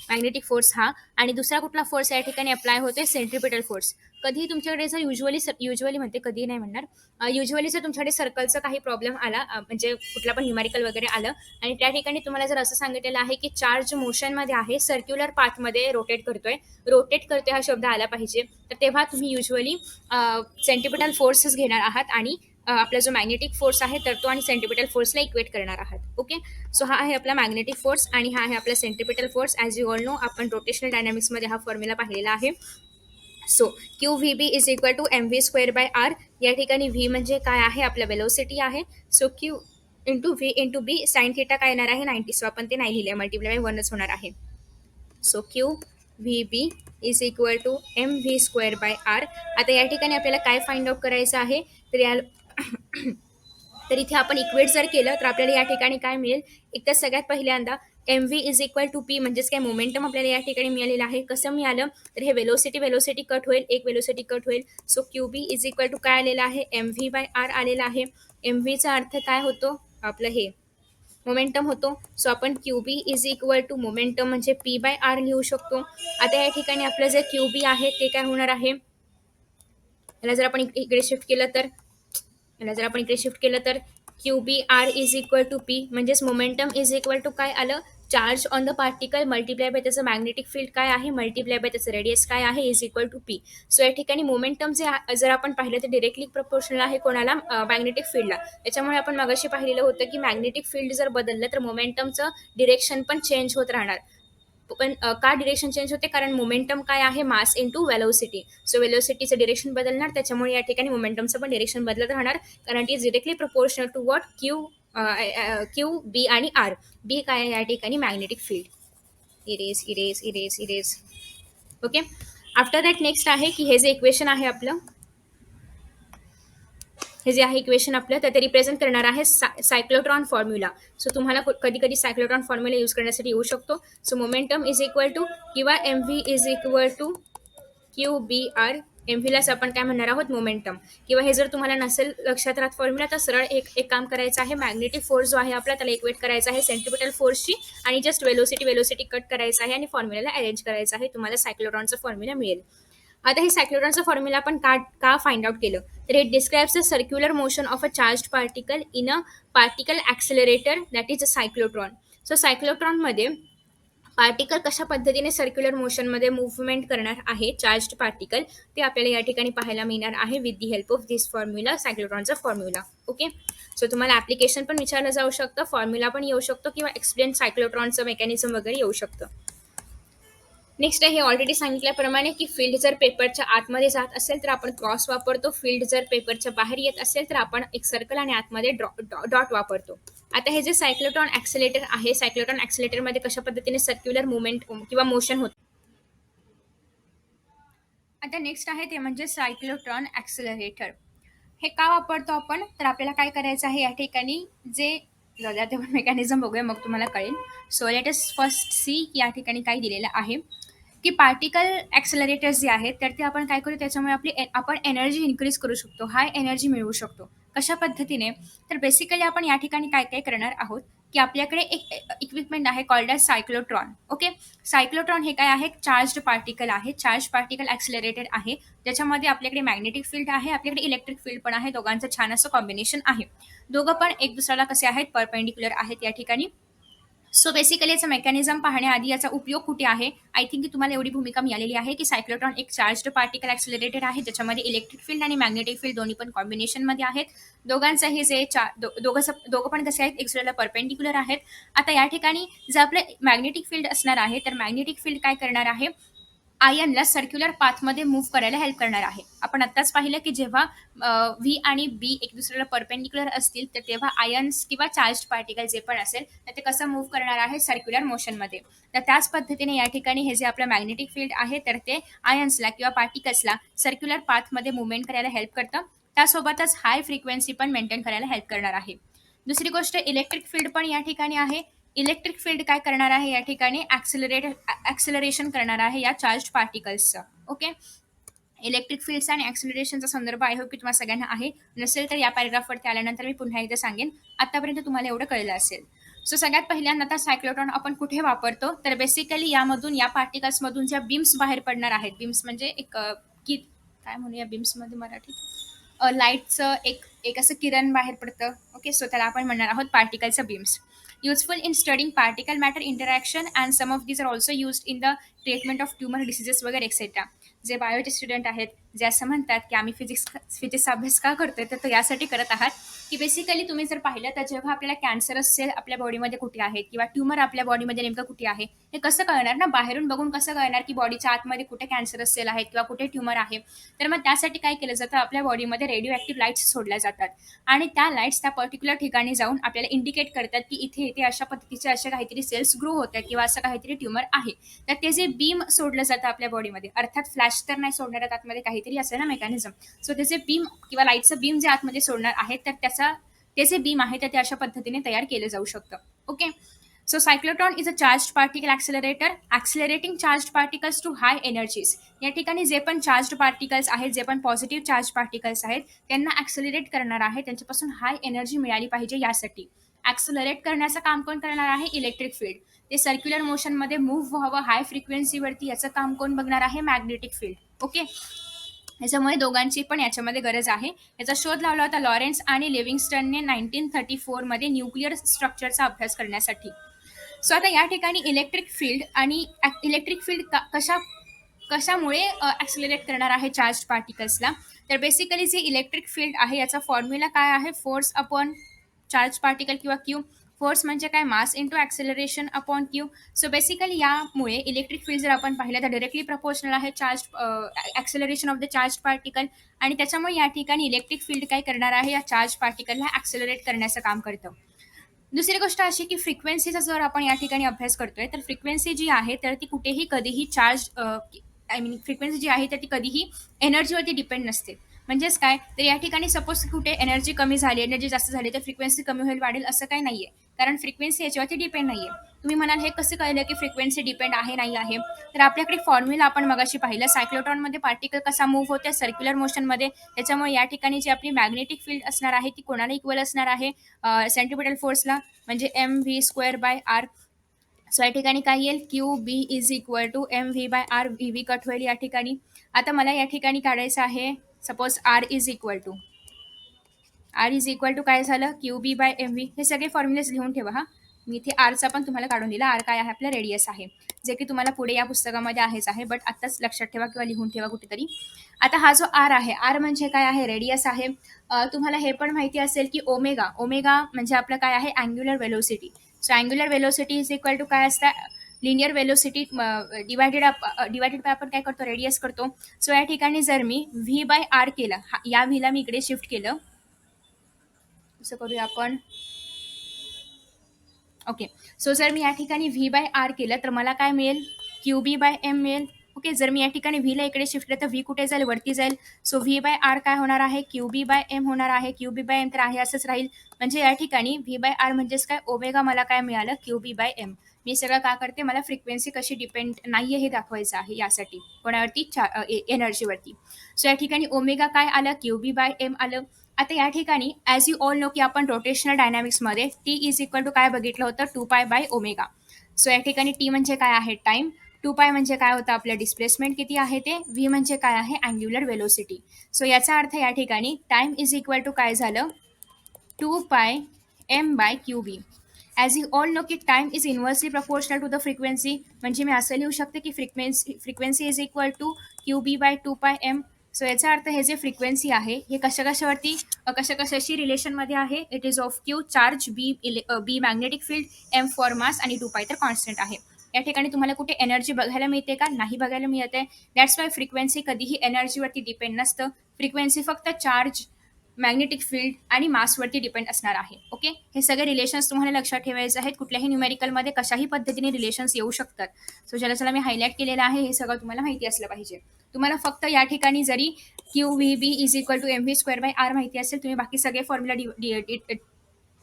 मॅग्नेटिक फोर्स हा, आणि दुसरा कुठला फोर्स या ठिकाणी अप्लाय होते, सेंट्रिपिटल फोर्स. कधीही तुमच्याकडे जर युजली म्हणते, कधी नाही म्हणणार, युजली जर तुमच्याकडे सर्कलचा काही प्रॉब्लेम आला, म्हणजे कुठला पण न्यूमॅरिकल वगैरे आलं आणि त्या ठिकाणी तुम्हाला जर असं सांगितलेलं आहे की चार्ज मोशनमध्ये आहे, सर्क्युलर पाथमध्ये रोटेट करतोय हा शब्द आला पाहिजे, तर तेव्हा तुम्ही युजली सेंट्रिपिटल फोर्सच घेणार आहात आणि आपला जो मॅग्नेटिक फोर्स आहे तर तो आणि सेंट्रिपिटल फोर्सला इक्वेट करणार आहात. ओके, सो हा आहे आपला मॅग्नेटिक फोर्स आणि हा आहे आपला centripetal force. As you all know, आपण रोटेशनल डायनॅमिक्समध्ये हा फॉर्म्युला पाहिलेला आहे. So Q V B is equal to M V square by R. या ठिकाणी व्ही म्हणजे काय आहे, आपला वेलोसिटी आहे. So Q into V into B, sine theta काय येणार आहे, 90. सो आपण ते नाही लिहिले, मल्टिप्लाय बाय 1च होणार आहे. So Q V B is equal to M V square by r. आता या ठिकाणी आपल्याला काय फाइंड आउट करायचं आहे, तर या तर इथे आपण इक्वेट जर केलं तर आपल्याला या ठिकाणी काय मिळेल, एक तर सगळ्यात पहिल्यांदा m V is equal to P, म्हणजेच काय मोमेंटम आपल्याला या ठिकाणी मिळालेलं आहे. कसं मिळालं, तर हे वेलोसिटी कट होईल, एक वेलोसिटी कट होईल. So q B is equal to काय आलेलं आहे, एम व्ही बाय आर आलेला आहे. एम व्हीचा अर्थ काय होतो, आपलं हे मोमेंटम होतो. सो आपण q B is equal to momentum म्हणजे पी बाय आर लिहू शकतो. आता या ठिकाणी आपलं जे क्यू बी आहे ते काय होणार आहे, याला जर आपण इकडे शिफ्ट केलं तर Q B R is equal to P, म्हणजेच मोमेंटम इज इक्वल टू काय आलं, charge on the particle multiply by त्याचं मॅग्नेटिक फील्ड काय आहे, मल्टिप्लाय बाय त्याचं रेडियस काय आहे, is equal to P. So या ठिकाणी मोमेंटम जर आपण पाहिलं तर डिरेक्टली प्रपोर्शनल आहे कोणाला, मॅग्नेटिक फील्डला. त्याच्यामुळे आपण मगाशी पाहिलेलं होतं की मॅग्नेटिक फील्ड जर बदललं तर मोमेंटमचं डिरेक्शन पण चेंज होत राहणार. पण का डिरेक्शन चेंज होते, कारण मोमेंटम काय आहे, मास इंटू वेलोसिटी. सो वेलोसिटीचं डिरेक्शन बदलणार, त्याच्यामुळे या ठिकाणी मोमेंटमचं पण डिरेक्शन बदलत राहणार, कारण T is directly proportional to what, Q B आणि आर. बी काय आहे या ठिकाणी, magnetic field. Erase. Okay. After that next आहे की हे जे इक्वेशन आहे आपलं, हे जे आहे इक्वेशन आपलं, तर ते रिप्रेझेंट करणार आहे सायक्लोट्रॉन फॉर्म्युला. सो तुम्हाला कधी कधी सायक्लोट्रॉन फॉर्म्युला यूज करण्यासाठी येऊ शकतो. So momentum is equal to किंवा M V is equal to Q B R. M व्हीलाच आपण काय म्हणणार आहोत, मोमेंटम. किंवा हे जर तुम्हाला नसेल लक्षात राहत फॉर्म्युला, तर सरळ एक काम करायचं आहे, मॅग्नेटिक फोर्स जो आहे आपला त्याला इक्वेट करायचा आहे सेंट्रिपिटल फोर्सची, आणि जस्ट वेलोसिटी कट करायचं आहे आणि फॉर्म्युलाला अरेंज करायचं आहे, तुम्हाला सायक्लोट्रॉनचा फॉर्म्युला मिळेल. आता हे सायक्लोट्रॉनचा फॉर्म्युला आपण का फाइंड आउट केलं, तर it describes the circular motion of a charge particle in a particle accelerator that is a cyclotron. So सायक्लोट्रॉनमध्ये पार्टिकल कशा पद्धतीने सर्क्युलर मोशनमध्ये मुव्हमेंट करणार आहे, चार्ज पार्टिकल, ते आपल्याला या ठिकाणी पाहायला मिळणार आहे with the help of this formula, सायक्लोट्रॉनचा फॉर्म्युला. ओके. सो तुम्हाला ॲप्लिकेशन पण विचारलं जाऊ शकतं, फॉर्म्युला पण येऊ शकतो, किंवा एक्सप्लेन सायक्लोट्रॉनचं मेकॅनिझम वगैरे येऊ शकतं. नेक्स्ट आहे, ऑलरेडी सांगितल्याप्रमाणे की फील्ड जर पेपरच्या आतमध्ये जात असेल तर आपण क्रॉस वापरतो, फील्ड जर पेपरच्या बाहेर येत असेल तर आपण एक सर्कल आणि आतमध्ये डॉट वापरतो. आता हे जे सायक्लोट्रॉन ॲक्सिलेटर आहे, सायक्लोट्रॉन ॲक्सिलेटरमध्ये कशा पद्धतीने सर्क्युलर मुवमेंट किंवा मोशन होतं. आता नेक्स्ट आहे ते म्हणजे सायक्लोट्रॉन ॲक्सिलरेटर. हे का वापरतो आपण, तर आपल्याला काय करायचं आहे या ठिकाणी, जे ते मेकॅनिझम बघूया मग तुम्हाला कळेल. So let us first see की या ठिकाणी काय दिलेलं आहे, की पार्टिकल ॲक्सेलरेटर्स जे आहेत तर ते आपण काय करू, त्याच्यामुळे आपण एनर्जी इन्क्रीज करू शकतो, हाय एनर्जी मिळवू शकतो. कशा पद्धतीने, तर बेसिकली आपण या ठिकाणी काय काय करणार आहोत, की आपल्याकडे एक इक्विपमेंट आहे called as cyclotron. Okay. Cyclotron हे काय आहे, चार्ज पार्टिकल आहे, चार्ज पार्टिकल ॲक्सेलरेटेड आहे, ज्याच्यामध्ये आपल्याकडे मॅग्नेटिक फील्ड आहे, आपल्याकडे इलेक्ट्रिक फील्ड पण आहे, दोघांचं छान असं कॉम्बिनेशन आहे. दोघं पण एक दुसऱ्याला कसे आहेत, परपेंडिक्युलर आहेत या ठिकाणी. सो बेसिकली याचं मेकॅनिझम पाहण्याआधी याचा उपयोग कुठे आहे, आय थिंक की तुम्हाला एवढी भूमिका मिळालेली आहे की सायक्लोट्रॉन एक चार्ज पार्टिकल ॲक्सिलरेटेड आहे, ज्याच्यामध्ये इलेक्ट्रिक फील्ड आणि मॅग्नेटिक फील्ड दोन्ही पण कॉम्बिनेशनमध्ये आहेत. दोघांचं हे जे दोघं पण कसे आहेत, एक दुसऱ्याला परपेंडिक्युलर आहेत. आता या ठिकाणी जर आपलं मॅग्नेटिक फील्ड असणार आहे, तर मॅग्नेटिक फील्ड काय करणार आहे, आयनला सर्क्युलर पाथमध्ये मूव्ह करायला हेल्प करणार आहे. आपण आत्ताच पाहिलं की जेव्हा व्ही आणि बी एक दुसऱ्याला परपेंडिक्युलर असतील तर तेव्हा आयन्स किंवा चार्ज पार्टिकल जे पण असेल तर ते कसं मूव्ह करणार आहे, सर्क्युलर मोशनमध्ये. तर त्याच पद्धतीने या ठिकाणी हे जे आपलं मॅग्नेटिक फील्ड आहे तर ते आयन्सला किंवा पार्टिकल्सला सर्क्युलर पाथमध्ये मुवमेंट करायला हेल्प करतं. त्यासोबतच हाय फ्रिक्वेन्सी पण मेंटेन करायला हेल्प करणार आहे. दुसरी गोष्ट, इलेक्ट्रिक फील्ड पण या ठिकाणी आहे. इलेक्ट्रिक फील्ड काय करणार आहे या ठिकाणी, ॲक्सिलरेशन करणार आहे या चार्ज पार्टिकल्सचं. ओके. इलेक्ट्रिक फील्ड्स आणि ॲक्सिलरेशनचा संदर्भ आहे की तुम्हाला सगळ्यांना आहे, नसेल तर या पॅरेग्राफवरती आल्यानंतर मी पुन्हा एकदा सांगेन. आतापर्यंत तुम्हाला एवढं कळलं असेल. सो सगळ्यात पहिल्यांदा आता सायक्लोट्रॉन आपण कुठे वापरतो, तर बेसिकली यामधून, या पार्टिकल्समधून ज्या बीम्स बाहेर पडणार आहेत, बीम्स म्हणजे एक की काय म्हणूया बीम्समध्ये मराठीत, लाईटचं एक असं किरण बाहेर पडतं. ओके. सो त्याला आपण म्हणणार आहोत पार्टिकलचं beams. Useful in studying particle matter interaction and some of these are also used in the treatment of tumour diseases वगैरे एक्सेट्रा. जे बायोचे स्टुडंट आहेत, जे असं म्हणतात की आम्ही फिजिक्सचा अभ्यास का करतोय, तर तो यासाठी करत आहात की बेसिकली तुम्ही जर पाहिलं तर जेव्हा आपल्याला कॅन्सरस सेल आपल्या बॉडीमध्ये कुठे आहेत किंवा ट्युमर आपल्या बॉडीमध्ये नेमकं कुठे आहे, हे कसं कळणार ना, बाहेरून बघून कसं कळणार की बॉडीच्या आतमध्ये कुठे कॅन्सरस सेल आहेत किंवा कुठे ट्युमर आहे. तर मग त्यासाठी काय केलं जातं, आपल्या बॉडीमध्ये रेडिओ ॲक्टिव्ह लाईट्स सोडल्या जातात आणि त्या लाईट्स त्या पर्टिक्युलर ठिकाणी जाऊन आपल्याला इंडिकेट करतात की इथे अशा पद्धतीचे असे काहीतरी सेल्स ग्रो होत आहेत किंवा असं काहीतरी ट्युमर आहे. तर ते जे बीम सोडलं जातं आपल्या बॉडीमध्ये, अर्थात फ्लॅश तर नाही सोडणार, आतमध्ये काहीतरी असेल ना मेकॅनिझम. सो त्याचे बीम किंवा लाईटचं बीम जे आतमध्ये सोडणार आहे, तर ते जे बीम आहे तर ते अशा पद्धतीने तयार केलं जाऊ शकतं. Okay. So cyclotron is a charge particle accelerator accelerating charge particles to high energies. या ठिकाणी जे पण चार्ज पार्टिकल्स आहेत, जे पण पॉझिटिव्ह चार्ज पार्टिकल्स आहेत, त्यांना ॲक्सिलरेट करणार आहे, त्यांच्यापासून हाय एनर्जी मिळाली पाहिजे यासाठी. ॲक्सिलरेट करण्याचं काम कोण करणार आहे, इलेक्ट्रिक फील्ड. ते सर्क्युलर मोशनमध्ये मूव्ह व्हावं हाय फ्रिक्वेन्सीवरती, याचं काम कोण बघणार आहे, मॅग्नेटिक फील्ड. ओके. याच्यामुळे दोघांची पण याच्यामध्ये गरज आहे. याचा शोध लावला होता लॉरेन्स आणि लिव्हिंगस्टनने 1934 मध्ये न्यूक्लिअर स्ट्रक्चरचा अभ्यास करण्यासाठी. सो आता या ठिकाणी इलेक्ट्रिक फील्ड आणि इलेक्ट्रिक फील्ड कशामुळे ॲक्सिलरेट करणार आहे चार्ज पार्टिकल्सला. तर बेसिकली जे इलेक्ट्रिक फील्ड आहे याचा फॉर्म्युला काय आहे, फोर्स अपॉन चार्ज पार्टिकल किंवा क्यू. फोर्स म्हणजे काय, mass into acceleration upon Q. So basically यामुळे इलेक्ट्रिक फील्ड जर आपण पाहिलं तर डायरेक्टली प्रपोर्शनल आहे charge acceleration of the charge particle, आणि त्याच्यामुळे या ठिकाणी इलेक्ट्रिक फील्ड काय करणार आहे, या चार्ज पार्टिकलला ॲक्सेलरेट करण्याचं काम करतं. दुसरी गोष्ट अशी की फ्रिक्वेन्सीचा जर आपण या ठिकाणी अभ्यास करतोय तर फ्रिक्वेन्सी जी आहे तर ती कुठेही कधीही चार्ज आय मीन फ्रिक्वेन्सी जी आहे तर ती कधीही एनर्जीवरती डिपेंड नसते. म्हणजेच काय, तर या ठिकाणी सपोज कुठे एनर्जी कमी झाली, एनर्जी जास्त झाली तर फ्रिक्वेन्सी कमी होईल वाढेल असं काही नाहीये, कारण फ्रिक्वेन्सी याच्यावरती डिपेंड नाहीये. तुम्ही म्हणाल हे कसं कळलं की फ्रिक्वेन्सी डिपेंड आहे नाही आहे, तर आपल्याकडे फॉर्म्युला आपण मगाशी पाहिलं, सायक्लोट्रॉनमध्ये पार्टिकल कसा मूव्ह होते सर्क्युलर मोशनमध्ये. त्याच्यामुळे या ठिकाणी जी आपली मॅग्नेटिक फील्ड असणार आहे ती कोणाला इक्वल असणार आहे, सेंट्रिपिटल फोर्सला, म्हणजे M V square by R. So या ठिकाणी काय येईल, Q B is equal to M V by R. V V cut होईल या ठिकाणी. आता मला या ठिकाणी काढायचं आहे, suppose R is equal to काय झालं, Q B by M V. हे सगळे फॉर्म्युलेस लिहून ठेवा हा. मी इथे आरचा पण तुम्हाला काढून दिला. आर काय आहे, आपलं रेडियस आहे, जे की तुम्हाला पुढे या पुस्तकामध्ये आहेच आहे, बट आत्ताच लक्षात ठेवा किंवा लिहून ठेवा कुठेतरी. आता हा जो आर आहे, आर म्हणजे काय आहे, रेडियस आहे. तुम्हाला हे पण माहिती असेल की ओमेगा, ओमेगा म्हणजे आपलं काय आहे, angular velocity. So angular velocity is equal to काय असतं, लिनियर वेलोसिटी डिवायडेड बाय आपण काय करतो, रेडियस करतो. सो या ठिकाणी जर मी व्ही बाय आर केलं, या व्हीला मी इकडे शिफ्ट केलं, असं करूया आपण. ओके, सो जर मी या ठिकाणी व्ही बाय आर केलं तर मला काय मिळेल, क्यू बी बाय एम मिळेल. ओके, जर मी या ठिकाणी व्हीला इकडे शिफ्ट केलं तर व्ही कुठे जाईल, वरती जाईल. सो व्ही बाय आर काय होणार आहे, क्यू बी बाय एम होणार आहे. क्यू बी बाय एम तर आहे असंच राहील. म्हणजे या ठिकाणी व्ही बाय आर म्हणजेच काय, ओमेगा मला काय मिळालं, क्यू बी बाय एम. मी सगळं का करते, मला फ्रिक्वेन्सी कशी डिपेंड नाहीये हे दाखवायचं आहे यासाठी, कोणावरती, एनर्जीवरती. सो या ठिकाणी ओमेगा काय आलं, क्यू बी बाय एम आलं. आता या ठिकाणी ॲज यू ऑल नो की आपण रोटेशनल डायनॅमिक्समध्ये टी इज इक्वल टू काय बघितलं होतं, 2 पाय बाय ओमेगा. सो या ठिकाणी टी म्हणजे काय आहे, टाइम. 2 पाय म्हणजे काय होतं, आपलं डिस्प्लेसमेंट किती आहे ते. व्ही म्हणजे काय आहे, अँग्युलर वेलोसिटी. सो याचा अर्थ या ठिकाणी टाइम इज इक्वल टू काय झालं, 2 pi M by Q B. As you all know की time is inversely proportional to the frequency. म्हणजे मी असं लिहू शकते की frequency is equal to Q B by 2 pi M. So याचा अर्थ हे जे फ्रिक्वेन्सी आहे हे कशावरती, कशाशी रिलेशनमध्ये आहे, it is of Q charge, B magnetic field, M for mass आणि 2 पाय तर कॉन्स्टंट आहे. या ठिकाणी तुम्हाला कुठे एनर्जी बघायला मिळते का, नाही बघायला मिळते. दॅट्स वाय फ्रिक्वेन्सी कधीही एनर्जीवरती डिपेंड नसतं. फ्रिक्वेन्सी फक्त चार्ज, मॅग्नेटिक फील्ड आणि मासवरती डिपेंड असणार आहे. ओके, हे सगळे रिलेशन्स तुम्हाला लक्षात ठेवायचे आहेत. कुठल्याही न्यूमेरिकलमध्ये कशाही पद्धतीने रिलेशन्स येऊ शकतात. सो ज्याला मी हायलाईट केलेलं आहे हे सगळं तुम्हाला माहिती असलं पाहिजे. तुम्हाला फक्त या ठिकाणी जरी Q V B is equal to M V square by R माहिती असेल, तुम्ही बाकी सगळे फॉर्म्युला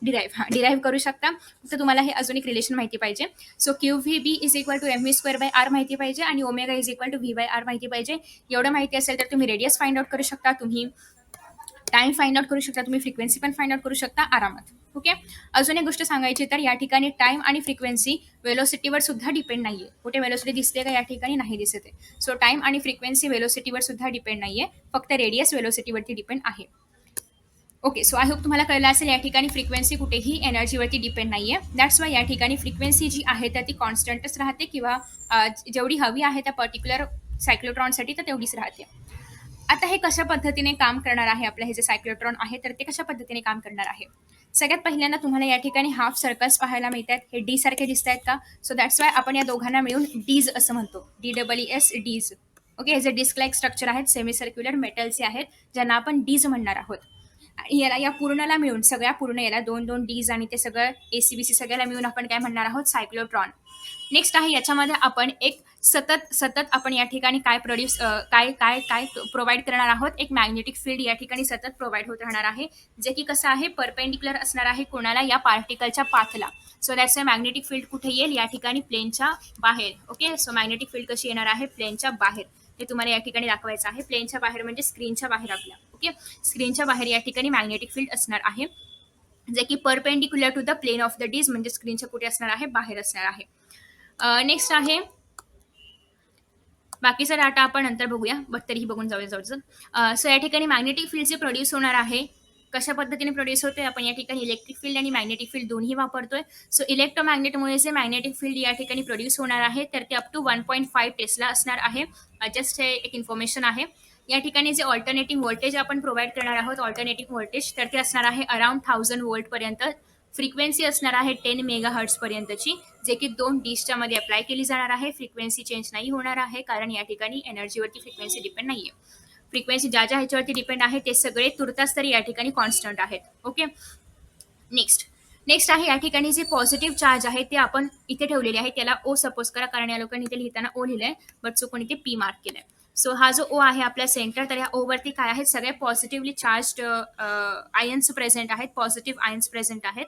डिराईव्ह करू शकता. फक्त तुम्हाला हे अजून एक रिलेशन माहिती पाहिजे. So Q V B is equal to M V square by R माहिती पाहिजे आणि omega is equal to V by R माहिती पाहिजे. एवढं माहिती असेल तर तुम्ही रेडियस फाइंड आउट करू शकता, तुम्ही टाइम फाइंड आउट करू शकता, तुम्ही फ्रिक्वेन्सी पण फाइंड आउट करू शकता आरामात. ओके, अजून एक गोष्ट सांगायची तर या ठिकाणी टाइम आणि फ्रिक्वेन्सी वेलोसिटीवर सुद्धा डिपेंड नाहीये. कुठे वेलोसिटी दिसते का, या ठिकाणी नाही दिसते. सो टाइम आणि फ्रिक्वेन्सी वेलोसिटीवर सुद्धा डिपेंड नाहीये, फक्त रेडियस वेलोसिटीवरती डिपेंड आहे. ओके, सो आय होप तुम्हाला कळलं असेल, या ठिकाणी फ्रिक्वेन्सी कुठेही एनर्जीवरती डिपेंड नाहीये. दॅट्स वाय या ठिकाणी फ्रिक्वेन्सी जी आहे तर ती कॉन्स्टंटच राहते, किंवा जेवढी हवी आहे त्या पर्टिक्युलर सायक्लोट्रॉनसाठी तर तेवढीच राहते. आता हे कशा पद्धतीने काम करणार आहे, आपलं हे जे सायक्लोट्रॉन आहे तर ते कशा पद्धतीने काम करणार आहे. सगळ्यात पहिल्यांदा तुम्हाला या ठिकाणी हाफ सर्कल्स पाहायला मिळतात. हे डी सारखे दिसत आहेत का, सो दॅट्स वाय आपण या दोघांना मिळून डीज असं म्हणतो, DEES डीज. ओके, हे जे डिस्क लाईक स्ट्रक्चर आहेत, सेमी सर्क्युलर मेटलचे आहेत, ज्यांना आपण डीज म्हणणार आहोत. आणि याला, या पूर्णला मिळून, सगळ्या पूर्ण याला 2-2 डीज आणि ते सगळं ACBC सगळ्याला मिळून आपण काय म्हणणार आहोत, सायक्लोट्रॉन. नेक्स्ट आहे याच्यामध्ये आपण एक सतत आपण या ठिकाणी काय प्रोव्हाइड करणार आहोत, एक मॅग्नेटिक फील्ड या ठिकाणी सतत प्रोव्हाइड होत राहणार आहे, जे की कसं आहे, परपेंडिक्युलर असणार आहे कोणाला, या पार्टिकलच्या पाथला. सो दॅट्स मॅग्नेटिक फील्ड कुठे येईल, या ठिकाणी प्लेनच्या बाहेर. ओके, सो मॅग्नेटिक फील्ड कशी येणार आहे, प्लेनच्या बाहेर. ते तुम्हाला या ठिकाणी दाखवायचं आहे. प्लेनच्या बाहेर म्हणजे स्क्रीनच्या बाहेर आपल्या. ओके, स्क्रीनच्या बाहेर या ठिकाणी मॅग्नेटिक फील्ड असणार आहे, जे की perpendicular to the plane of the dees, म्हणजे स्क्रीनच्या कुठे असणार आहे, बाहेर असणार आहे. नेक्स्ट आहे, बाकीचा डाटा आपण नंतर बघूया, बट तरीही बघून जाऊया जवळजवळ. सो या ठिकाणी मॅग्नेटिक फील्ड जे प्रोड्यूस होणार आहे कशा पद्धतीने प्रोड्यूस होते, आपण या ठिकाणी इलेक्ट्रिक फील्ड आणि मॅग्नेटिक फील्ड दोन्ही वापरतोय. सो इलेक्ट्रोमॅग्नेटमुळे जे मॅग्नेटिक फील्ड या ठिकाणी प्रोड्यूस होणार आहे तर ते अप टू 1.5 टेस्ला असणार आहे. जस्ट हे एक इन्फॉर्मेशन आहे. या ठिकाणी जे ऑल्टरनेटिंग व्होल्टेज आपण प्रोव्हाइड करणार आहोत, ऑल्टरनेटिंग व्होल्टेज, तर ते असणार आहे अराउंड 1000 वोल्ट पर्यंत. फ्रिक्वेन्सी असणार आहे 10 मेगा हर्ट्स पर्यंतची, जे की 2 डिशच्या मध्ये अप्लाय केली जाणार आहे. फ्रिक्वेन्सी चेंज नाही होणार आहे, कारण या ठिकाणी एनर्जीवरती फ्रिक्वेन्सी डिपेंड नाहीये. फ्रिक्वेन्सी ज्या ज्या ह्याच्यावरती डिपेंड आहे ते सगळे तुर्तास तरी या ठिकाणी कॉन्स्टंट आहेत. ओके. नेक्स्ट आहे या ठिकाणी जे पॉझिटिव्ह चार्ज आहे ते आपण इथे ठेवलेले आहे, त्याला ओ सपोज करा, कारण या लोकांनी इथे लिहिताना ओ लिहिलंय बट चुकून इथे पी मार्क केलंय. सो हा जो ओ आहे आपला सेंटर, तर या ओ वरती काय आहे, सगळे पॉझिटिव्हली चार्ज आयन्स प्रेझेंट आहेत, पॉझिटिव्ह आयन्स प्रेझेंट आहेत.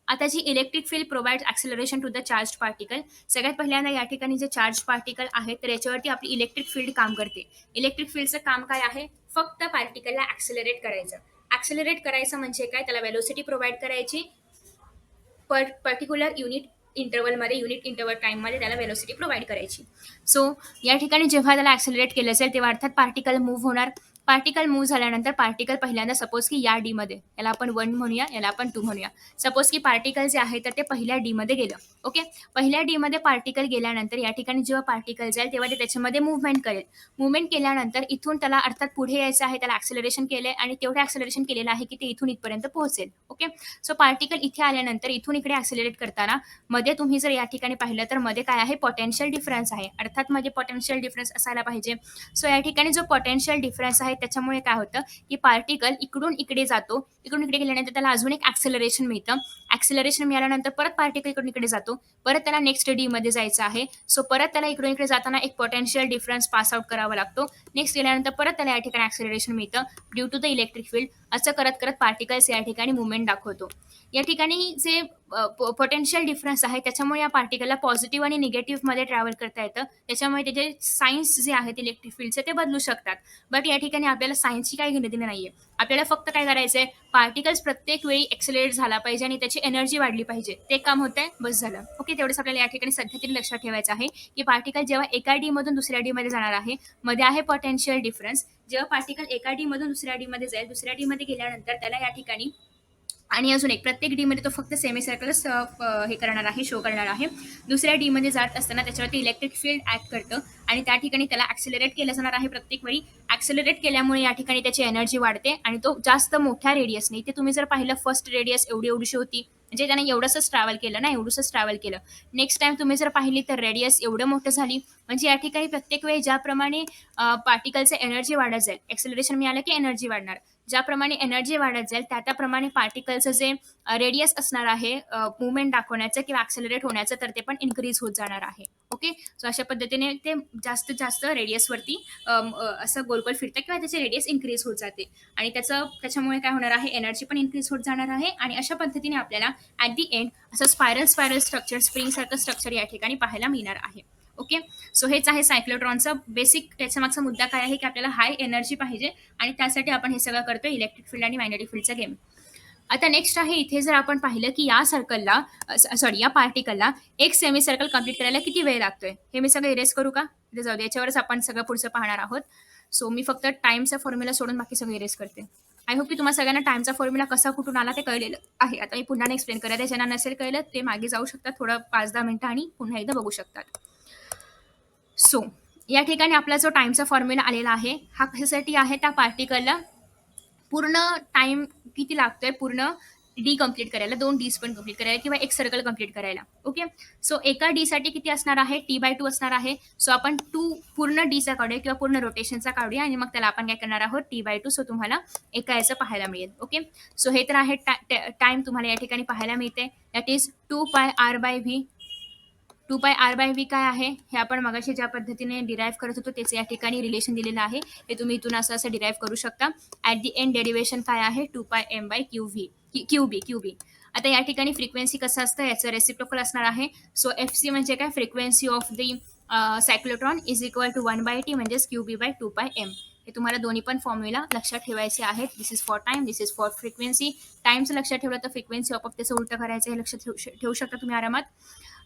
आता जी electric field provide acceleration to the charge particle, सगळ्यात पहिल्यांदा या ठिकाणी जे चार्ज पार्टिकल आहे तर याच्यावरती आपली इलेक्ट्रिक फील्ड काम करते. इलेक्ट्रिक फील्डचं काम काय आहे, फक्त पार्टिकलला ऍक्सेलरेट करायचं. ऍक्सेलरेट करायचं म्हणजे काय, त्याला वेलोसिटी प्रोव्हाइड करायची, पर्टिक्युलर युनिट इंटरवल टाइममध्ये त्याला वेलोसिटी प्रोव्हाइड करायची. सो या ठिकाणी जेव्हा त्याला ऍक्सेलरेट केलं असेल तेव्हा अर्थात पार्टिकल मूव्ह होणार. पार्टिकल मूव्ह झाल्यानंतर पार्टिकल पहिल्यांदा सपोज की या डी मध्ये, याला आपण 1 म्हणूया, याला आपण 2 म्हणूया. सपोज की पार्टिकल जे आहे तर ते पहिल्या डी मध्ये गेलं. ओके. पहिल्या डी मध्ये पार्टिकल गेल्यानंतर या ठिकाणी जेव्हा पार्टिकल जाईल तेव्हा ते त्याच्यामध्ये मुवमेंट करेल. मुवमेंट केल्यानंतर इथून त्याला अर्थात पुढे यायचं आहे, त्याला ऍक्सेलरेशन केलंय आणि तेवढं ऍक्सेलरेशन केलेलं आहे की ते इथून इथपर्यंत पोहोचेल. ओके. सो पार्टिकल इथे आल्यानंतर इथून इकडे ऍक्सेलरेट करताना मध्ये तुम्ही जर या ठिकाणी पाहिलं तर मध्ये काय आहे, पोटेन्शियल डिफरन्स आहे. अर्थात मध्ये पोटेन्शियल डिफरन्स असायला पाहिजे. सो या ठिकाणी जो पोटेन्शियल डिफरन्स आहे त्याच्यामुळे काय होतं की पार्टिकल इकडून इकडे जातो, इकडून इकडे गेल्यानंतर त्याला अजून एक ऍक्सेलरेशन मिळतं. ऍक्सेलरेशन मिळाल्यानंतर परत पार्टिकल इकडून इकडे जातो, परत त्याला नेक्स्ट डी मध्ये जायचं आहे. सो परत त्याला इकडून इकडे जाताना एक पोटेन्शियल डिफरन्स पास आउट करावा लागतो. नेक्स्ट गेल्यानंतर परत त्याला या ठिकाणी ऍक्सेलरेशन मिळतं due to the electric field. असं करत करत पार्टिकल्स या ठिकाणी मुवमेंट दाखवतो. या ठिकाणी जे पोटेन्शियल डिफरन्स आहे त्याच्यामुळे या पार्टिकलला पॉझिटिव्ह आणि निगेटिव्ह मध्ये ट्रॅव्हल करता येतं. त्याच्यामुळे त्याचे सायन्स जे आहेत इलेक्ट्रिक फील्डचे ते बदलू शकतात. बट या ठिकाणी आपल्याला सायन्सची काही घेणं देणं नाहीये. आपल्याला फक्त काय करायचंय, पार्टिकल्स प्रत्येक वेळी एक्सेलरेट झाला पाहिजे आणि त्याची एनर्जी वाढली पाहिजे, ते काम होतंय, बस झालं. ओके. तेवढंच आपल्याला या ठिकाणी सध्या तरी लक्षात ठेवायचं आहे की पार्टिकल जेव्हा एका डी मधून दुसऱ्या डी मध्ये जाणार आहे, मध्ये आहे पोटेन्शियल डिफरन्स. जेव्हा पार्टिकल एका डी मधून दुसऱ्या डी मध्ये जाईल, दुसऱ्या डी मध्ये गेल्यानंतर त्याला या ठिकाणी आणि अजून एक प्रत्येक डी मध्ये तो फक्त सेमी सर्कलच हे करणार आहे, शो करणार आहे. दुसऱ्या डी मध्ये जात असताना त्याच्यावरती इलेक्ट्रिक फील्ड ऍक्ट करतं आणि त्या ठिकाणी त्याला ऍक्सेलरेट केलं जाणार आहे. प्रत्येक वेळी ऍक्सेलरेट केल्यामुळे या ठिकाणी त्याची एनर्जी वाढते आणि तो जास्त मोठ्या रेडियसने, ते तुम्ही जर पाहिलं फर्स्ट रेडियस एवढीशी होती, म्हणजे त्याने एवढंच ट्रॅव्हल केलं ना, एवढंच ट्रॅव्हल केलं. नेक्स्ट टाइम तुम्ही जर पाहिली तर रेडियस एवढं मोठं झाली. म्हणजे या ठिकाणी प्रत्येक वेळी ज्याप्रमाणे पार्टिकलचं एनर्जी वाढत जाईल, एक्सेलरेशन मिळालं की एनर्जी वाढणार, ज्याप्रमाणे एनर्जी वाढत जाईल त्याप्रमाणे पार्टिकलचं जे रेडियस असणार आहे मुवमेंट दाखवण्याचं किंवा ऍक्सेलरेट होण्याचं, तर ते पण इन्क्रीज होत जाणार आहे. ओके. सो अशा पद्धतीने ते जास्तीत जास्त रेडियसवरती असं गोल फिरतं किंवा त्याचे रेडियस इन्क्रीज होत जाते आणि त्याच्यामुळे काय होणार आहे, एनर्जी पण इन्क्रीज होत जाणार आहे आणि अशा पद्धतीने आपल्याला ऍट दी एंड असं स्पायरल स्ट्रक्चर, स्प्रिंग सारखं स्ट्रक्चर या ठिकाणी पाहायला मिळणार आहे. ओके. सो हेच आहे सायक्लोट्रॉनचा बेसिक, त्याच्या मागचा मुद्दा काय आहे की आपल्याला हाय एनर्जी पाहिजे आणि त्यासाठी आपण हे सगळं करतोय, इलेक्ट्रिक फील्ड आणि मॅग्नेटिक फील्डचा गेम. आता नेक्स्ट आहे, इथे जर आपण पाहिलं की या पार्टिकलला एक सेमी सर्कल कंप्लीट करायला किती वेळ लागतोय, हे मी सगळं इरेज करू का, इथे जाऊ दे, याच्यावरच आपण सगळं पुढचं पाहणार आहोत. सो मी फक्त टाइमचा फॉर्म्युला सोडून बाकी सगळं इरेज करते. आय होप की तुम्हाला सगळ्यांना टाइमचा फॉर्म्युला कसा कुठून आला ते कळलेलं आहे. आता मी पुन्हा एक्सप्लेन करत, ज्यांना नसेल कळलं ते मागे जाऊ शकतात थोडं 5-10 मिनिटं आणि पुन्हा एकदा बघू शकतात. सो या ठिकाणी आपला जो टाइमचा फॉर्म्युला आलेला आहे, हा कशासाठी आहे, त्या पार्टिकलला पूर्ण टाइम किती लागतोय पूर्ण डी कंप्लीट करायला, 2 डीज पण कंप्लीट करायला किंवा एक सर्कल कंप्लीट करायला. ओके. सो एका डी साठी किती असणार आहे, T/2 असणार आहे. सो आपण 2 पूर्ण डीचा काढूया किंवा पूर्ण रोटेशनचा काढूया आणि मग त्याला आपण काय करणार आहोत, T/2. सो तुम्हाला एका याचं पाहायला मिळेल. ओके. सो हे तर आहे टाइम तुम्हाला या ठिकाणी पाहायला मिळते, दॅट इज 2πr/v. 2πr/v काय आहे, हे आपण मगाशी ज्या पद्धतीने डिराईव्ह करत होतो त्याचं या ठिकाणी रिलेशन दिलेलं आहे, हे तुम्ही इथून असं डिराईव्ह करू शकता. ऍट दी एंड डेरिवेशन काय आहे, 2πm/qb. आता या ठिकाणी फ्रिक्वेन्सी कसं असतं, याचं रेसिप्रोकल असणार आहे. सो FC म्हणजे काय, frequency of the cyclotron is equal to 1/t म्हणजेच qb/2πm. हे तुम्हाला दोन्ही पण फॉर्म्युला लक्षात ठेवायचे आहेत. This is for time, this is for frequency. टाइमचं लक्षात ठेवलं तर फ्रिक्वेन्सी ऑफ त्याचं उलटं करायचं, हे लक्षात ठेवू शकता तुम्ही आरामात.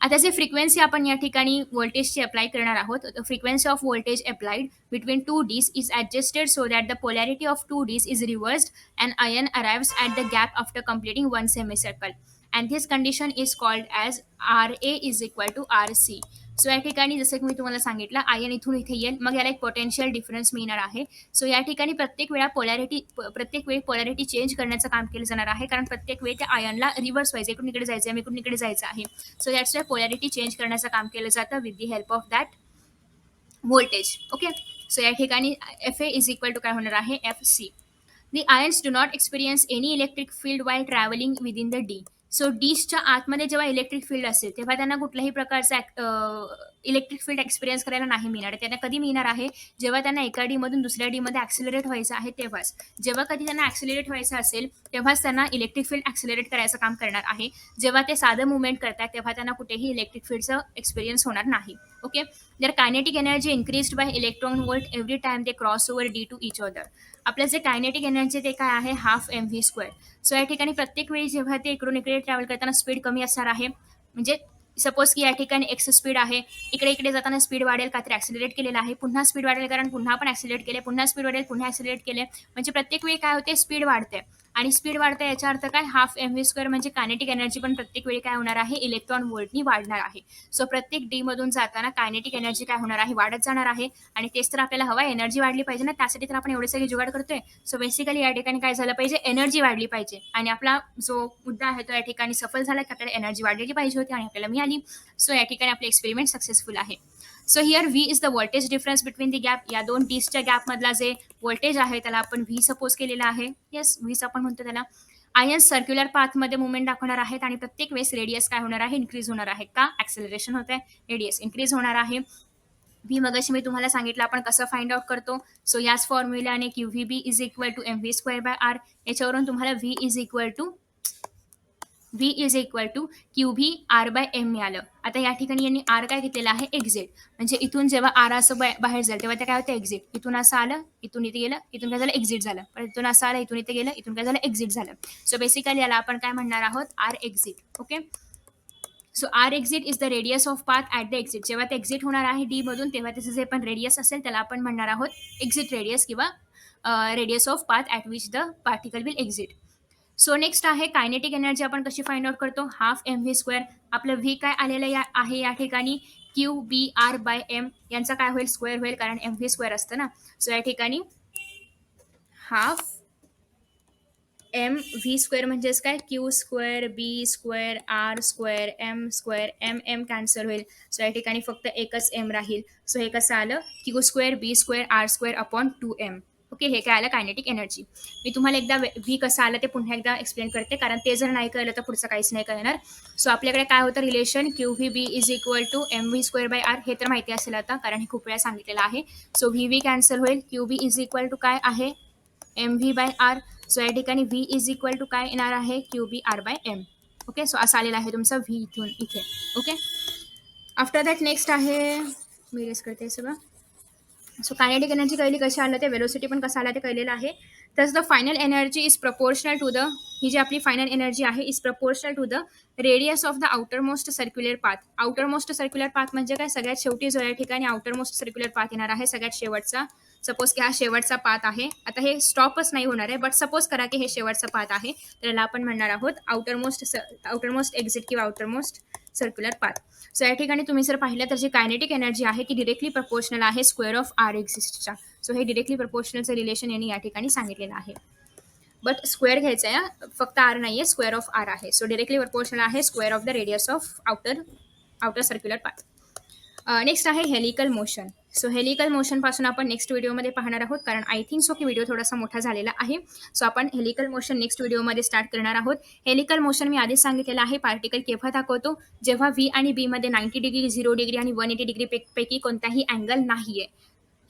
आता जे फ्रिक्वेन्सी आपण या ठिकाणी व्होल्टेजची अप्लाय करणार आहोत, frequency of voltage applied between two dees is adjusted so that the polarity of two dees is reversed and ion arrives at the gap after completing one semicircle and this condition is called as R A is equal to R C. So या ठिकाणी जसं की मी तुम्हाला सांगितलं, ion इथून इथे येईल, मग याला एक पोटेन्शियल डिफरन्स मिळणार आहे. सो या ठिकाणी प्रत्येक वेळी पोलॅरिटी चेंज करण्याचं काम केलं जाणार आहे, कारण प्रत्येक वेळी त्या आयनला रिव्हर्स व्हायचं, इकडून इकडे जायचं आहे, इकडून इकडे जायचं आहे. So that's why polarity change करण्याचं काम केलं जातं with the help of that voltage. Okay, so या ठिकाणी F A is equal to काय होणार आहे, F C. The ions do not experience any electric field while traveling within the D. So डीसच्या आतमध्ये जेव्हा इलेक्ट्रिक फील्ड असेल तेव्हा त्यांना कुठल्याही प्रकारचा इलेक्ट्रिक फील्ड एक्सपिरियन्स करायला नाही मिळणार. त्यांना कधी मिळणार आहे, जेव्हा त्यांना एका डीमधून दुसऱ्या डीमध्ये ॲक्सिलरेट व्हायचं आहे तेव्हाच. जेव्हा कधी त्यांना ॲक्सिलरेट व्हायचं असेल तेव्हाच त्यांना इलेक्ट्रिक फील्ड ॲक्सिलरेट करायचं काम करणार आहे. जेव्हा ते साधं मुवमेंट करतात तेव्हा त्यांना कुठेही इलेक्ट्रिक फील्डचं एक्सपिरियन्स होणार नाही. ओके, जर kinetic energy increased by electron volt every time they cross over dee to each other. आपलं जे कायनेटिक एनर्जी ते काय आहे, half M V square. So या ठिकाणी प्रत्येक वेळी जेव्हा ते इकडून इकडे ट्रॅव्हल करताना स्पीड कमी असणार आहे, म्हणजे सपोज की या ठिकाणी एक्स स्पीड आहे, इकडे इकडे जाताना स्पीड वाढेल, काहीतरी ॲक्सिलरेट केलेलं आहे, पुन्हा स्पीड वाढेल कारण पुन्हा आपण ॲक्सिलरेट केले, पुन्हा स्पीड वाढेल, पुन्हा ॲक्सिलरेट केले, म्हणजे प्रत्येक वेळी काय होते, स्पीड वाढते. आणि स्पीड वाढते याचा अर्थ काय, हाफ एम व्ही स्क्वेअर, म्हणजे कायनेटिक एनर्जी पण प्रत्येक वेळी काय होणार आहे, इलेक्ट्रॉन व्होल्टनी वाढणार आहे. सो प्रत्येक डी मधून जाताना कायनेटिक एनर्जी काय होणार आहे, वाढत जाणार आहे. आणि तेच तर आपल्याला हवा, एनर्जी वाढली पाहिजे ना, त्यासाठी तर आपण एवढे सगळे जुगाड करतोय. सो बेसिकली या ठिकाणी काय झालं पाहिजे, एनर्जी वाढली पाहिजे. आणि आपला जो मुद्दा आहे तो या ठिकाणी सफल झाला की आपल्याला एनर्जी वाढलेली पाहिजे होती आणि आपल्याला मिळाली. सो या ठिकाणी आपले एक्सपेरिमेंट सक्सेसफुल आहे. So here V is the voltage difference between the gap. या दोन डीसच्या गॅपमधला जे व्होल्टेज आहे त्याला आपण व्ही सपोज केलेला आहे. येस, व्हीच आपण म्हणतो त्याला. आयन्स सर्क्युलर पाथमध्ये मुवमेंट दाखवणार आहेत आणि प्रत्येक वेळेस रेडियस काय होणार आहे, इन्क्रीज होणार आहे. का, ॲक्सेलरेशन होत आहे, रेडियस इन्क्रीज होणार आहे. व्ही मगाशी मी तुम्हाला सांगितलं आपण कसं फाइंड आउट करतो. सो याच फॉर्म्युलाने Q V B is equal to M V square by R. याच्यावरून तुम्हाला V is equal to Q V R by M मिळालं. आता या ठिकाणी यांनी आर काय घेतलेला आहे, एक्झिट. म्हणजे इथून जेव्हा आर असं बाहेर जाईल तेव्हा ते काय होतं, एक्झिट. इथून असं आलं, इथून इथे गेलं, इथून काय झालं, एक्झिट झालं. पण इथून असं आलं, इथून इथे गेलं, इथून काय झालं, एक्झिट झालं. सो बेसिकली याला आपण काय म्हणणार आहोत, R exit. Okay, so R exit is the radius of path at the exit. जेव्हा ते एक्झिट होणार आहे डी मधून तेव्हा त्याचं जे पण रेडियस असेल त्याला आपण म्हणणार आहोत एक्झिट रेडियस किंवा radius of path at which the particle will exit. So next आहे कायनेटिक एनर्जी. आपण कशी फाइंड आउट करतो, हाफ एम व्ही स्क्वेअर. आपलं व्ही काय आलेलं आहे या ठिकाणी, Q B R by M. यांचा काय होईल, स्क्वेअर होईल, कारण एम व्ही स्क्वेअर असतं ना. सो या ठिकाणी हाफ एम व्ही स्क्वेअर म्हणजेच काय, Q square B square R square M M cancel होईल. सो या ठिकाणी फक्त एकच एम राहील. सो हे कसं आलं, Q square B square R square upon 2m. Okay, हे काय आलं, कायनेटिक एनर्जी. मी तुम्हाला एकदा व्ही कसं आलं ते पुन्हा एकदा एक्सप्लेन करते, कारण ते जर नाही कळलं तर पुढचं काहीच नाही कळणार. सो आपल्याकडे काय होतं relation, Q V B is equal to M V square by R. हे तर माहिती असेल आता, कारण हे खूप वेळा सांगितलेलं आहे. सो व्ही व्ही कॅन्सल होईल, Q B is equal to काय आहे, M V by R. So या ठिकाणी व्ही इज इक्वल टू काय येणार आहे, Q B R by M. Okay, so असं आलेला आहे तुमचा व्ही इथून इथे. ओके, आफ्टर दॅट नेक्स्ट आहे, मी रेस करते सगळं. सो कायनेटिक एनर्जी कळली, कशी आलं ते, वेलोसिटी पण कसं आलं ते कळलेलं आहे. तसं the final energy is proportional to the, ही जी आपली फायनल एनर्जी आहे is proportional to the radius of the outermost circular path. Outermost circular path म्हणजे काय, सगळ्यात शेवटी जो या ठिकाणी आउटर मोस्ट सर्क्युलर पाथ येणार आहे, सगळ्यात शेवटचा. सपोज की हा शेवटचा पाथ आहे. आता हे स्टॉपच नाही होणार आहे, बट सपोज करा की हे शेवटचा पाथ आहे, तर याला आपण म्हणणार आहोत आउटर मोस्ट एक्झिट किंवा outer most circular path. So या ठिकाणी तुम्ही जर पाहिलं तर जी कायनेटिक एनर्जी आहे ती डिरेक्टली प्रपोर्शनल आहे स्क्वेअर ऑफ आर एक्झिस्टच्या. सो हे डिरेक्टली प्रपोर्शनलचं रिलेशन यांनी या ठिकाणी सांगितलेलं आहे. बट स्क्वेअर घ्यायचं आहे, फक्त आर नाही आहे, स्क्वेअर ऑफ आर आहे. सो डिरेक्टली प्रपोर्शनल आहे square of the radius of outer circular path. Next आहे helical motion. So helical motion पासून आपण नेक्स्ट व्हिडिओमध्ये पाहणार आहोत, कारण आय थिंक सो की व्हिडिओ थोडासा मोठा झालेला आहे. सो आपण हेलिकल मोशन नेक्स्ट व्हिडिओमध्ये स्टार्ट करणार आहोत. हेलिकल मोशन मी आधीच सांगितलेलं आहे, पार्टिकल केव्हा दाखवतो, जेव्हा व्ही आणि बी मध्ये 90 डिग्री, 0 डिग्री आणि 180 डिग्री पैकी कोणताही अँगल नाहीये.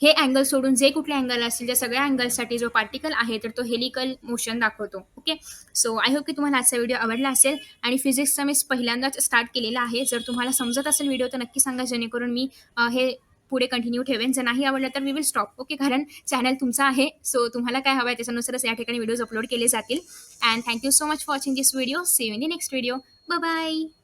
हे अँगल सोडून जे कुठले अँगल असतील त्या सगळ्या अँगलसाठी जो पार्टिकल आहे तर तो हेलिकल मोशन दाखवतो. ओके, सो आय होप की तुम्हाला आजचा व्हिडिओ आवडला असेल. आणि फिजिक्सचा मी पहिल्यांदाच स्टार्ट केलेला आहे. जर तुम्हाला समजत असेल व्हिडिओ तर नक्की सांगा, जेणेकरून मी हे पुढे कंटिन्यू ठेवेन. जर नाही आवडलं तर वी विल स्टॉप. ओके, कारण चॅनल तुमचा आहे. सो तुम्हाला काय हवं आहे त्याच्यानुसारच या ठिकाणी व्हिडिओज अपलोड केले जातील. And thank you so much for watching this video. See you in the next video. Bye bye.